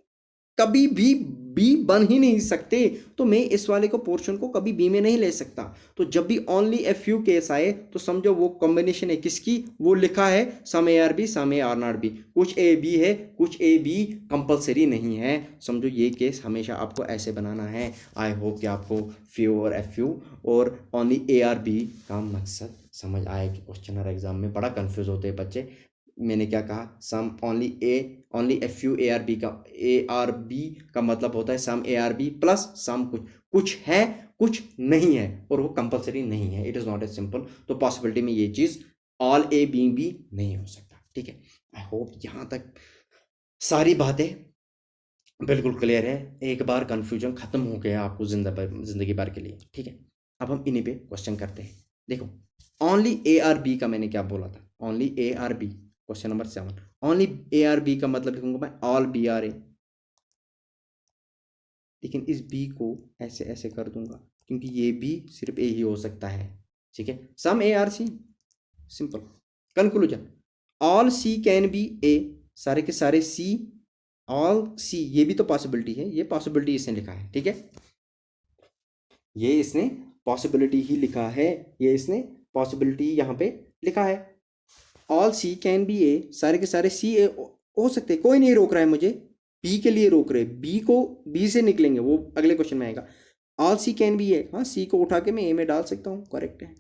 कभी भी बी बन ही नहीं सकते, तो मैं इस वाले को पोर्शन को कभी बी में नहीं ले सकता। तो जब भी ओनली एफ यू केस आए तो समझो वो कॉम्बिनेशन है किसकी, वो लिखा है some A are B some A are not B, कुछ ए बी है कुछ ए बी कंपलसरी नहीं है, समझो ये केस हमेशा आपको ऐसे बनाना है। आई होप कि आपको फ्यू और एफ यू और ओनली ए आर बी का मकसद समझ आए कि क्वेश्चन और एग्जाम में बड़ा कंफ्यूज होते हैं बच्चे। मैंने क्या कहा, some only few A are B का, ए आर बी का मतलब होता है some A are B plus some कुछ है कुछ नहीं है, और वो कंपलसरी नहीं है, it is not a simple. तो पॉसिबिलिटी में ये चीज ऑल ए बीइंग बी नहीं हो सकता, ठीक है। आई होप यहां तक सारी बातें बिल्कुल क्लियर है, एक बार कंफ्यूजन खत्म हो गया आपको जिंदगी भर के लिए, ठीक है। अब हम इन्हीं पे क्वेश्चन करते हैं। देखो, ओनली ए आर बी का मैंने क्या बोला था, only A are B, question number 7, only A are B का मतलब लिखूंगा मैं ऑल बी आर ए, लेकिन इस बी को ऐसे ऐसे कर दूंगा क्योंकि ये भी सिर्फ ए ही हो सकता है, ठीक है। Some A are C, simple conclusion, all C can be A, सारे के सारे सी, ऑल सी, ये भी तो पॉसिबिलिटी है, ये पॉसिबिलिटी इसने लिखा है, ठीक है, ये इसने पॉसिबिलिटी ही लिखा है, ये इसने पॉसिबिलिटी यहाँ पे लिखा है। All C can be A, सारे के सारे सी ए हो सकते हैं, कोई नहीं रोक रहा है मुझे, बी के लिए रोक रहे, बी को बी से निकलेंगे, वो अगले क्वेश्चन में आएगा। ऑल सी कैन बी ए, हाँ सी को उठा के मैं ए में डाल सकता हूँ, करेक्ट है।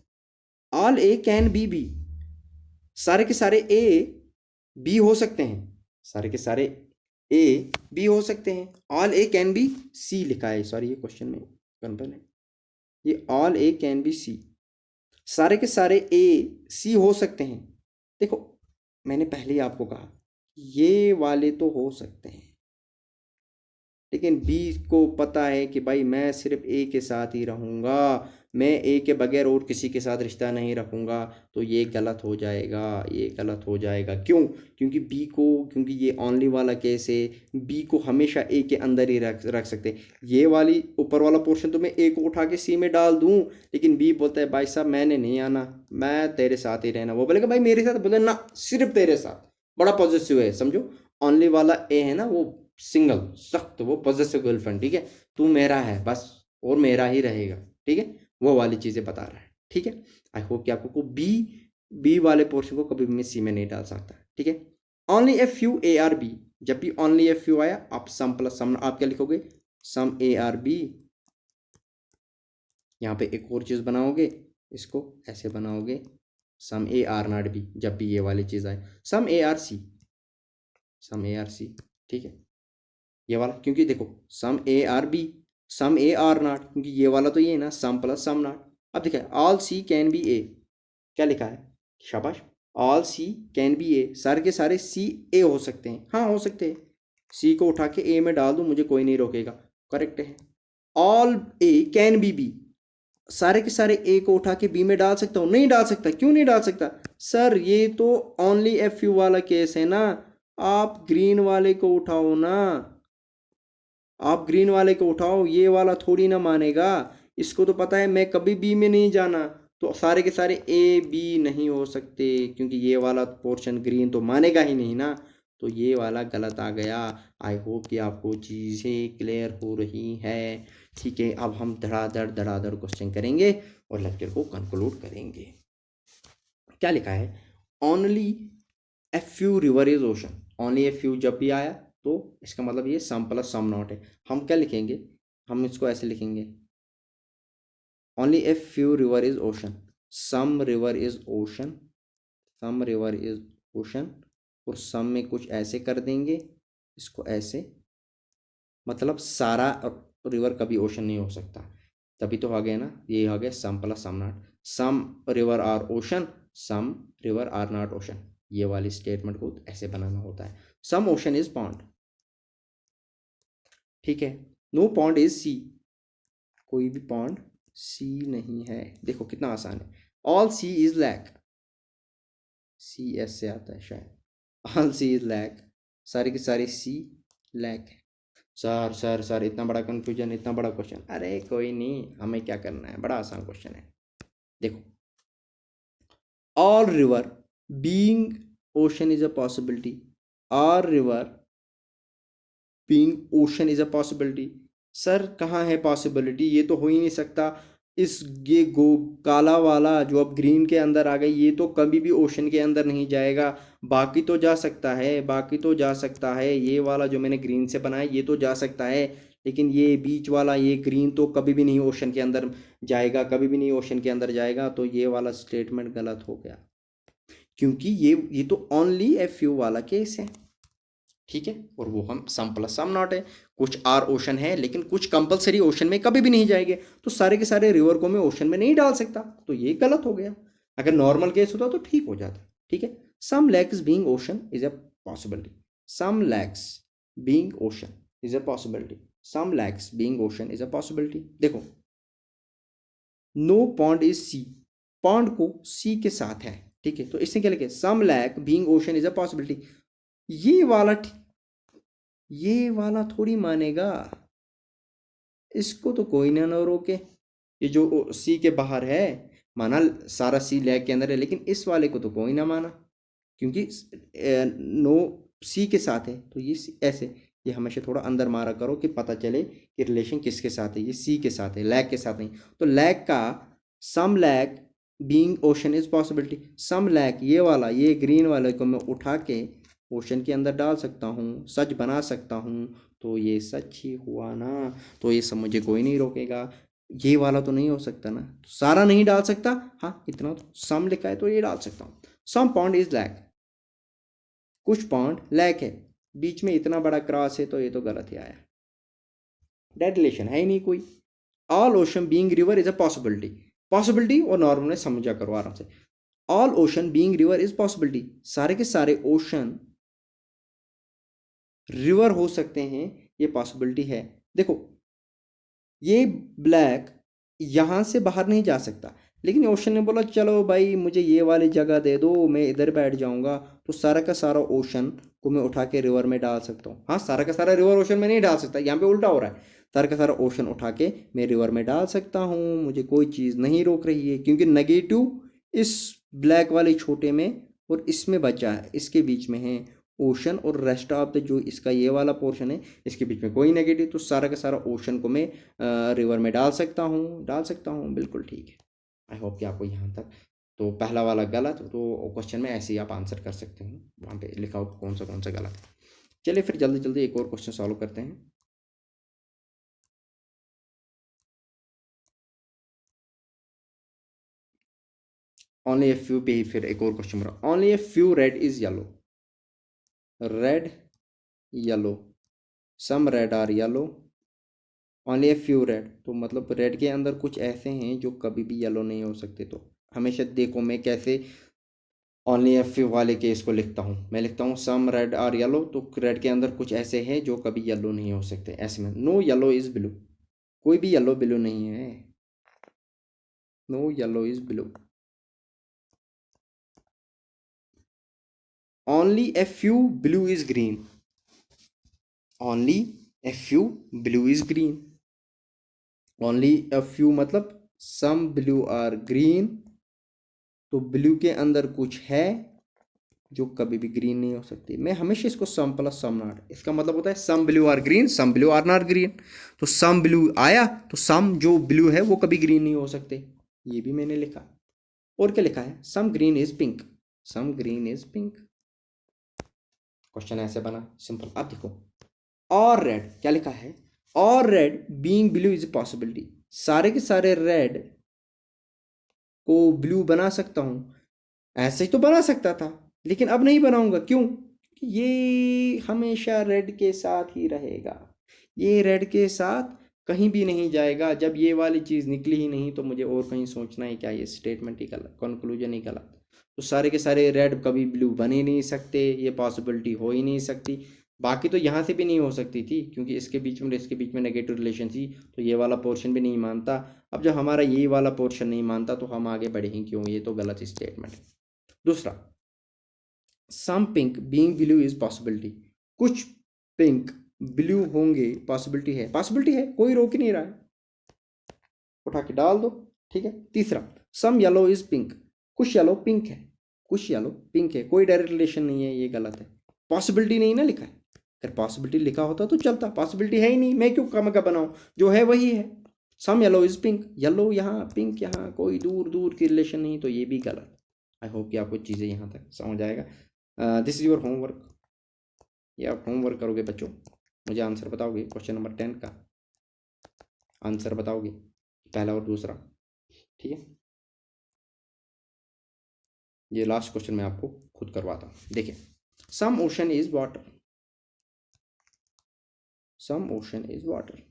All A can be B, सारे के सारे ए बी हो सकते हैं, सारे के सारे ए बी हो सकते हैं। All A can be C लिखा है, सॉरी ये क्वेश्चन में गड़बड़ है, ये all A can be C, सारे के सारे ए सी हो सकते हैं। देखो, मैंने पहले ही आपको कहा ये वाले तो हो सकते हैं, लेकिन बी को पता है कि भाई मैं सिर्फ ए के साथ ही रहूँगा, मैं ए के बगैर और किसी के साथ रिश्ता नहीं रखूँगा, तो ये गलत हो जाएगा, ये गलत हो जाएगा। क्यों? क्योंकि बी को, क्योंकि ये ओनली वाला केस है, बी को हमेशा ए के अंदर ही रख सकते हैं। ये वाली ऊपर वाला पोर्शन तो मैं ए को उठा के सी में डाल दूँ, लेकिन बी बोलता है भाई साहब मैंने नहीं आना, मैं तेरे साथ ही रहना, वो बोलेगा भाई मेरे साथ, बोले ना सिर्फ तेरे साथ, बड़ा पॉजिटिव है, समझो। ओनली वाला ए है ना, वो सिंगल सख्त, वो पॉजिटिव गर्लफ्रेंड, ठीक है, तू मेरा है बस और मेरा ही रहेगा, ठीक है, वो वाली चीजें बता रहा है, ठीक है। आई होप कि आपको बी वाले पोर्शन को कभी भी मैं सी में नहीं डाल सकता, ठीक है। Only few A are B, जब भी ओनली एफ यू आया आप सम प्लस सम आप क्या लिखोगे, सम ए आर बी, यहाँ पे एक और चीज बनाओगे, इसको ऐसे बनाओगे सम ए आर नॉट बी, जब भी ये वाली चीज आए सम A are C, some A are C, ठीक है, ये वाला, क्योंकि देखो some A are B some A are not, क्योंकि ये वाला तो ये है ना सम प्लस सम नॉट। अब देखिए all C can be A, क्या लिखा है, शाबाश, all C can be A, सारे के सारे सी ए हो सकते हैं, हाँ हो सकते हैं, सी को उठा के ए में डाल दूं, मुझे कोई नहीं रोकेगा, करेक्ट है। All A can be B, सारे के सारे ए को उठा के बी में डाल सकता हूँ, नहीं डाल सकता, क्यों नहीं डाल सकता सर, ये तो ओनली एफ यू वाला केस है ना, आप ग्रीन वाले को उठाओ ना, आप ग्रीन वाले को उठाओ, ये वाला थोड़ी ना मानेगा, इसको तो पता है मैं कभी बी में नहीं जाना, तो सारे के सारे ए बी नहीं हो सकते, क्योंकि ये वाला पोर्शन ग्रीन तो मानेगा ही नहीं ना, तो ये वाला गलत आ गया। आई होप कि आपको चीज़ें क्लियर हो रही है। ठीक है, अब हम धड़ाधड़ क्वेश्चन करेंगे और लेक्चर को कंक्लूड करेंगे। क्या लिखा है, only a few river is ocean, only a few जब भी आया तो इसका मतलब ये सम प्लस सम नॉट है। हम क्या लिखेंगे, हम इसको ऐसे लिखेंगे, only a few river is ocean, some river is ocean, some river is ocean, और सम में कुछ ऐसे कर देंगे, इसको ऐसे, मतलब सारा रिवर कभी ओशन नहीं हो सकता, तभी तो आ गया ना, ये आ गया some plus some not, some river are ocean, some river are not ocean, ये वाली स्टेटमेंट को ऐसे बनाना होता है। सम ओशन इज पॉन्ड, ठीक है, नो पॉन्ड इज सी, कोई भी पॉन्ड सी नहीं है, देखो कितना आसान है। All sea is lake, sea S से आता है शायद, ऑल सी इज लैक, सारी की सारी सी लैक है। सर इतना बड़ा कंफ्यूजन, इतना बड़ा क्वेश्चन, अरे कोई नहीं, हमें क्या करना है, बड़ा आसान क्वेश्चन है। देखो, all river being ocean is a possibility, all river being ocean is a possibility, sir कहाँ है पॉसिबिलिटी, ये तो हो ही नहीं सकता, इस ये गो काला वाला जो अब ग्रीन के अंदर आ गई, ये तो कभी भी ओशन के अंदर नहीं जाएगा, बाकी तो जा सकता है, बाकी तो जा सकता है, ये वाला जो मैंने ग्रीन से बनाया ये तो जा सकता है, लेकिन ये बीच वाला ये ग्रीन तो कभी भी नहीं ओशन के अंदर जाएगा, कभी भी नहीं ओशन के अंदर जाएगा, तो ये वाला स्टेटमेंट गलत हो गया, क्योंकि ये तो ओनली ए फ्यू वाला केस है, ठीक है, और वो हम सम प्लस सम नॉट है, कुछ आर ओशन है लेकिन कुछ कंपलसरी ओशन में कभी भी नहीं जाएंगे, तो सारे के सारे रिवर को मैं ओशन में नहीं डाल सकता, तो ये गलत हो गया। अगर नॉर्मल केस होता तो ठीक हो जाता, ठीक है। Some lakes being ocean is a possibility, some lakes being ocean is a possibility, some lakes being ocean is a possibility. देखो, no pond is sea, pond को सी के साथ है, ठीक है, तो इससे क्या लिखे, some lake being ocean is a possibility, ये वाला ये वाला थोड़ी मानेगा, इसको तो कोई ना रोके, ये जो सी के बाहर है, माना सारा सी लैग के अंदर है, लेकिन इस वाले को तो कोई ना माना, क्योंकि नो सी के साथ है, तो ये ऐसे, ये हमेशा थोड़ा अंदर मारा करो कि पता चले कि रिलेशन किसके साथ है, ये सी के साथ है, लैग के साथ नहीं, तो लैग का some lake being ocean is possibility, some lake ये वाला, ये ग्रीन वाले को मैं उठा के ओशन के अंदर डाल सकता हूँ, सच बना सकता हूँ, तो ये सच ही हुआ ना, तो ये सब मुझे कोई नहीं रोकेगा, ये वाला तो नहीं हो सकता ना, सारा नहीं डाल सकता, हाँ इतना तो सम लिखा है तो ये डाल सकता हूँ। सम पॉन्ड इज लैक, कुछ पॉन्ड लैक है, बीच में इतना बड़ा क्रॉस है, तो ये तो गलत ही आया, डेड रिलेशन है ही नहीं कोई। All ocean being river is a possibility, possibility और नॉर्मल में समझा करो आराम से, all ocean being river is possibility, सारे के सारे ओशन रिवर हो सकते हैं, ये पॉसिबिलिटी है। देखो, ये ब्लैक यहाँ से बाहर नहीं जा सकता, लेकिन ओशन ने बोला चलो भाई मुझे ये वाली जगह दे दो, मैं इधर बैठ जाऊंगा, तो सारा का सारा ओशन को मैं उठा के रिवर में डाल सकता हूँ, हाँ सारा का सारा रिवर ओशन में नहीं डाल सकता, यहाँ पे उल्टा हो रहा है, सारा का सारा ओशन उठा के मैं रिवर में डाल सकता हूँ, मुझे कोई चीज़ नहीं रोक रही है, क्योंकि नेगेटिव इस ब्लैक वाले छोटे में और इसमें बचा है, इसके बीच में है ओशन, और रेस्ट ऑफ द जो इसका ये वाला पोर्शन है इसके बीच में कोई नेगेटिव, तो सारा का सारा ओशन को मैं रिवर में डाल सकता हूँ, बिल्कुल ठीक है। आई होप कि आपको यहाँ तक, तो पहला वाला गलत, तो क्वेश्चन में ऐसे ही आप आंसर कर सकते हैं, वहाँ पे लिखा हो कौन सा गलत है। चलिए फिर जल्दी जल्दी एक और क्वेश्चन सॉल्व करते हैं। ओनली ए फ्यू पे ही फिर एक और क्वेश्चन बना, only a few red is yellow, red yellow, some red are yellow, only a few red, तो मतलब रेड के अंदर कुछ ऐसे हैं जो कभी भी येलो नहीं हो सकते, तो हमेशा देखो मैं कैसे ओनली एफ वाले केस को लिखता हूँ, मैं लिखता हूँ सम रेड आर येलो, तो रेड के अंदर कुछ ऐसे हैं जो कभी येलो नहीं हो सकते, ऐसे में नो येलो इज ब्लू, कोई भी येलो ब्लू नहीं है, no yellow is blue, only a few blue is green, only a few blue is green, only a few मतलब सम ब्लू आर ग्रीन, तो ब्लू के अंदर कुछ है जो कभी भी ग्रीन नहीं हो सकती। मैं हमेशा इसको सम प्लस सम नॉट, इसका मतलब होता है some blue are green, some blue are not green, तो सम ब्लू आया तो सम जो ब्लू है वो कभी ग्रीन नहीं हो सकते, ये भी मैंने लिखा। और क्या लिखा है, some green is pink, some green is pink, question ऐसे बना सिंपल। अब देखो और रेड क्या लिखा है, और red being blue is possibility, सारे के सारे रेड को ब्लू बना सकता हूं, ऐसे ही तो बना सकता था लेकिन अब नहीं बनाऊंगा, क्यों, ये हमेशा रेड के साथ ही रहेगा, ये रेड के साथ कहीं भी नहीं जाएगा, जब ये वाली चीज़ निकली ही नहीं तो मुझे और कहीं सोचना है क्या, ये स्टेटमेंट ही गलत, कंक्लूजन ही गलत, तो सारे के सारे रेड कभी ब्लू बन ही नहीं सकते, ये पॉसिबिलिटी हो ही नहीं सकती। बाकी तो यहाँ से भी नहीं हो सकती थी क्योंकि इसके बीच में नेगेटिव रिलेशन थी, तो ये वाला पोर्शन भी नहीं मानता। अब जब हमारा ये वाला पोर्शन नहीं मानता तो हम आगे बढ़े ही क्यों, ये तो गलत स्टेटमेंट है। दूसरा, some pink being blue is possibility, कुछ पिंक ब्लू होंगे पॉसिबिलिटी है, पॉसिबिलिटी है, कोई रोक ही नहीं रहा है, उठा के डाल दो, ठीक है। तीसरा, सम येलो इज पिंक, कुछ येलो पिंक है, कुछ येलो पिंक है, कोई डायरेक्ट रिलेशन नहीं है, ये गलत है, पॉसिबिलिटी नहीं ना लिखा है, अगर पॉसिबिलिटी लिखा होता तो चलता, पॉसिबिलिटी है ही नहीं, मैं क्यों कम का बनाऊं, जो है वही है। सम येलो इज पिंक, येलो यहाँ पिंक यहाँ, कोई दूर दूर की रिलेशन नहीं, तो ये भी गलत। आई होप कि आपको चीज़ें यहाँ तक समझ आएगा। दिस इज योर होमवर्क, ये आप होमवर्क करोगे बच्चों, मुझे आंसर बताओगे क्वेश्चन नंबर 10 का आंसर बताओगे, पहला और दूसरा, ठीक है। ये लास्ट क्वेश्चन मैं आपको खुद करवाता हूँ, देखिए, some ocean is water, some ocean is water,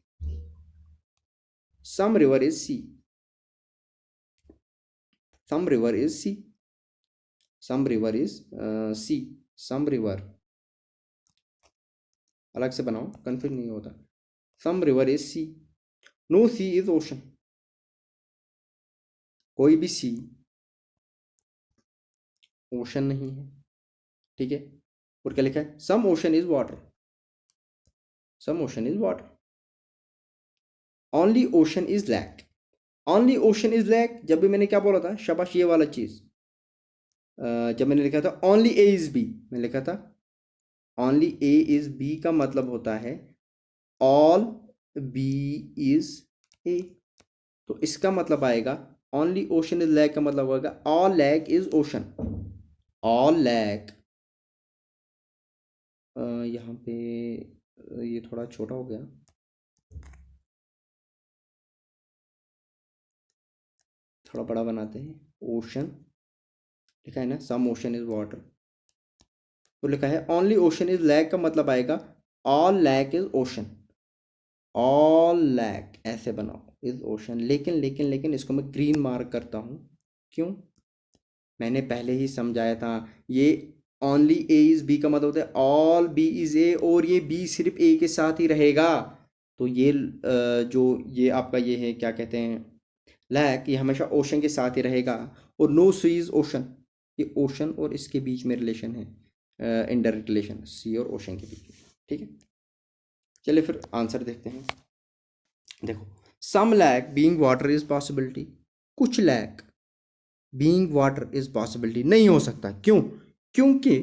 some river is sea, some river is sea, some river is sea, some river अलग से बनाओ कंफ्यूज नहीं होता, some river is sea, no sea is ocean, कोई भी सी ocean नहीं है, ठीक है। और क्या लिखा है, some ocean is water, some ocean is water, only ocean is lake, only ocean is lake, जब भी मैंने क्या बोला था, शाबाश, ये वाला चीज, जब मैंने लिखा था ओनली ए इज बी, मैं लिखा था ओनली ए इज बी का मतलब होता है ऑल बी इज ए, तो इसका मतलब आएगा ओनली ओशन इज लैक का मतलब होगा all lake is ocean, all lake, यहाँ पे ये थोड़ा छोटा हो गया, थोड़ा बड़ा बनाते हैं, ओशन लिखा है ना, सम ओशन इज वाटर, तो लिखा है ओनली ओशन इज लैक का मतलब आएगा all lake is ocean, all lake ऐसे बनाओ इज ओशन, लेकिन लेकिन लेकिन इसको मैं ग्रीन मार्क करता हूँ, क्यों, मैंने पहले ही समझाया था, ये ओनली ए इज बी का मतलब होता है ऑल बी इज ए, और ये बी सिर्फ ए के साथ ही रहेगा, तो ये जो ये आपका ये है क्या कहते हैं लैक, ये हमेशा ओशन के साथ ही रहेगा, और नो सी इज ओशन, ये ओशन और इसके बीच में रिलेशन है, इनडायरेक्ट रिलेशन सी और ओशन के बीच में, ठीक है। चलिए फिर आंसर देखते हैं, देखो, some lake being water is possibility, कुछ lake being water is possibility नहीं हो सकता, क्यों, क्योंकि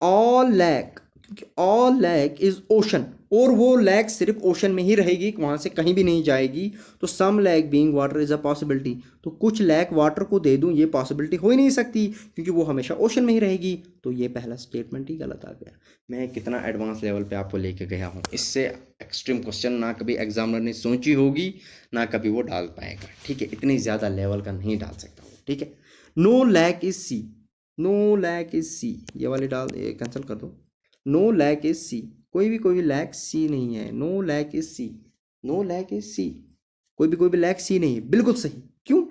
ऑल लैक, क्योंकि ऑल लैक इज ओशन, और वो लैक सिर्फ ओशन में ही रहेगी, वहां से कहीं भी नहीं जाएगी, तो some lake being water is a possibility, तो कुछ लैक वाटर को दे दूं, ये पॉसिबिलिटी हो ही नहीं सकती क्योंकि वो हमेशा ओशन में ही रहेगी, तो ये पहला स्टेटमेंट ही गलत आ गया। मैं कितना एडवांस लेवल पे आपको लेके गया हूँ, इससे एक्सट्रीम क्वेश्चन ना कभी एग्जामिनर ने सोची होगी, ना कभी वो डाल पाएगा, ठीक है, इतनी ज़्यादा लेवल का नहीं डाल सकता वो, ठीक है। No lake is sea, no lake is sea, ये वाले डाल कैंसिल कर दो, नो लैक इज सी, कोई भी लैक सी नहीं है, no lake is sea, no lake is sea, कोई भी लैक सी नहीं है, बिल्कुल सही, क्यों,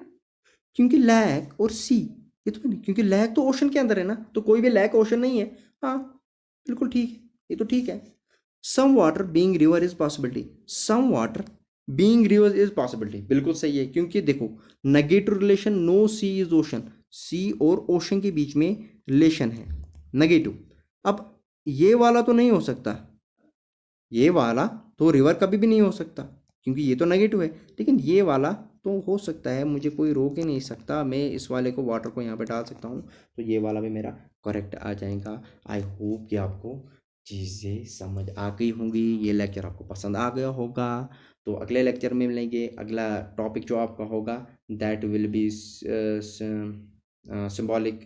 क्योंकि लैक और सी ये तो नहीं, क्योंकि लैक तो ओशन के अंदर है ना, तो कोई भी लैक ओशन नहीं है। हाँ बिल्कुल ठीक है, ये तो ठीक है। Some water being river is possibility, some water being river is possibility, बिल्कुल सही है, क्योंकि देखो negative relation, no sea is ocean, sea और ओशन के बीच में रिलेशन है नेगेटिव। अब ये वाला तो नहीं हो सकता, ये वाला तो रिवर कभी भी नहीं हो सकता क्योंकि ये तो नेगेटिव है, लेकिन ये वाला तो हो सकता है, मुझे कोई रोक ही नहीं सकता, मैं इस वाले को वाटर को यहाँ पे डाल सकता हूँ, तो ये वाला भी मेरा करेक्ट आ जाएगा। आई होप कि आपको चीज़ें समझ आ गई होंगी, ये लेक्चर आपको पसंद आ गया होगा। तो अगले लेक्चर में मिलेंगे, अगला टॉपिक जो आपका होगा दैट विल बी सिंबॉलिक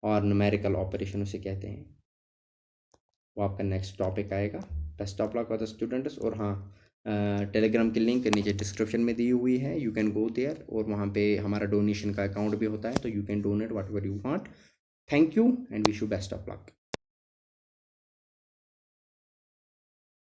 और न्यूमेरिकल ऑपरेशन उसे कहते हैं, वो आपका नेक्स्ट टॉपिक आएगा। Best of luck for the students. और हाँ, टेलीग्राम की लिंक नीचे डिस्क्रिप्शन में दी हुई है, यू कैन गो देयर, और वहाँ पे हमारा डोनेशन का अकाउंट भी होता है, तो you can donate what ever you want. Thank you and wish you best of luck.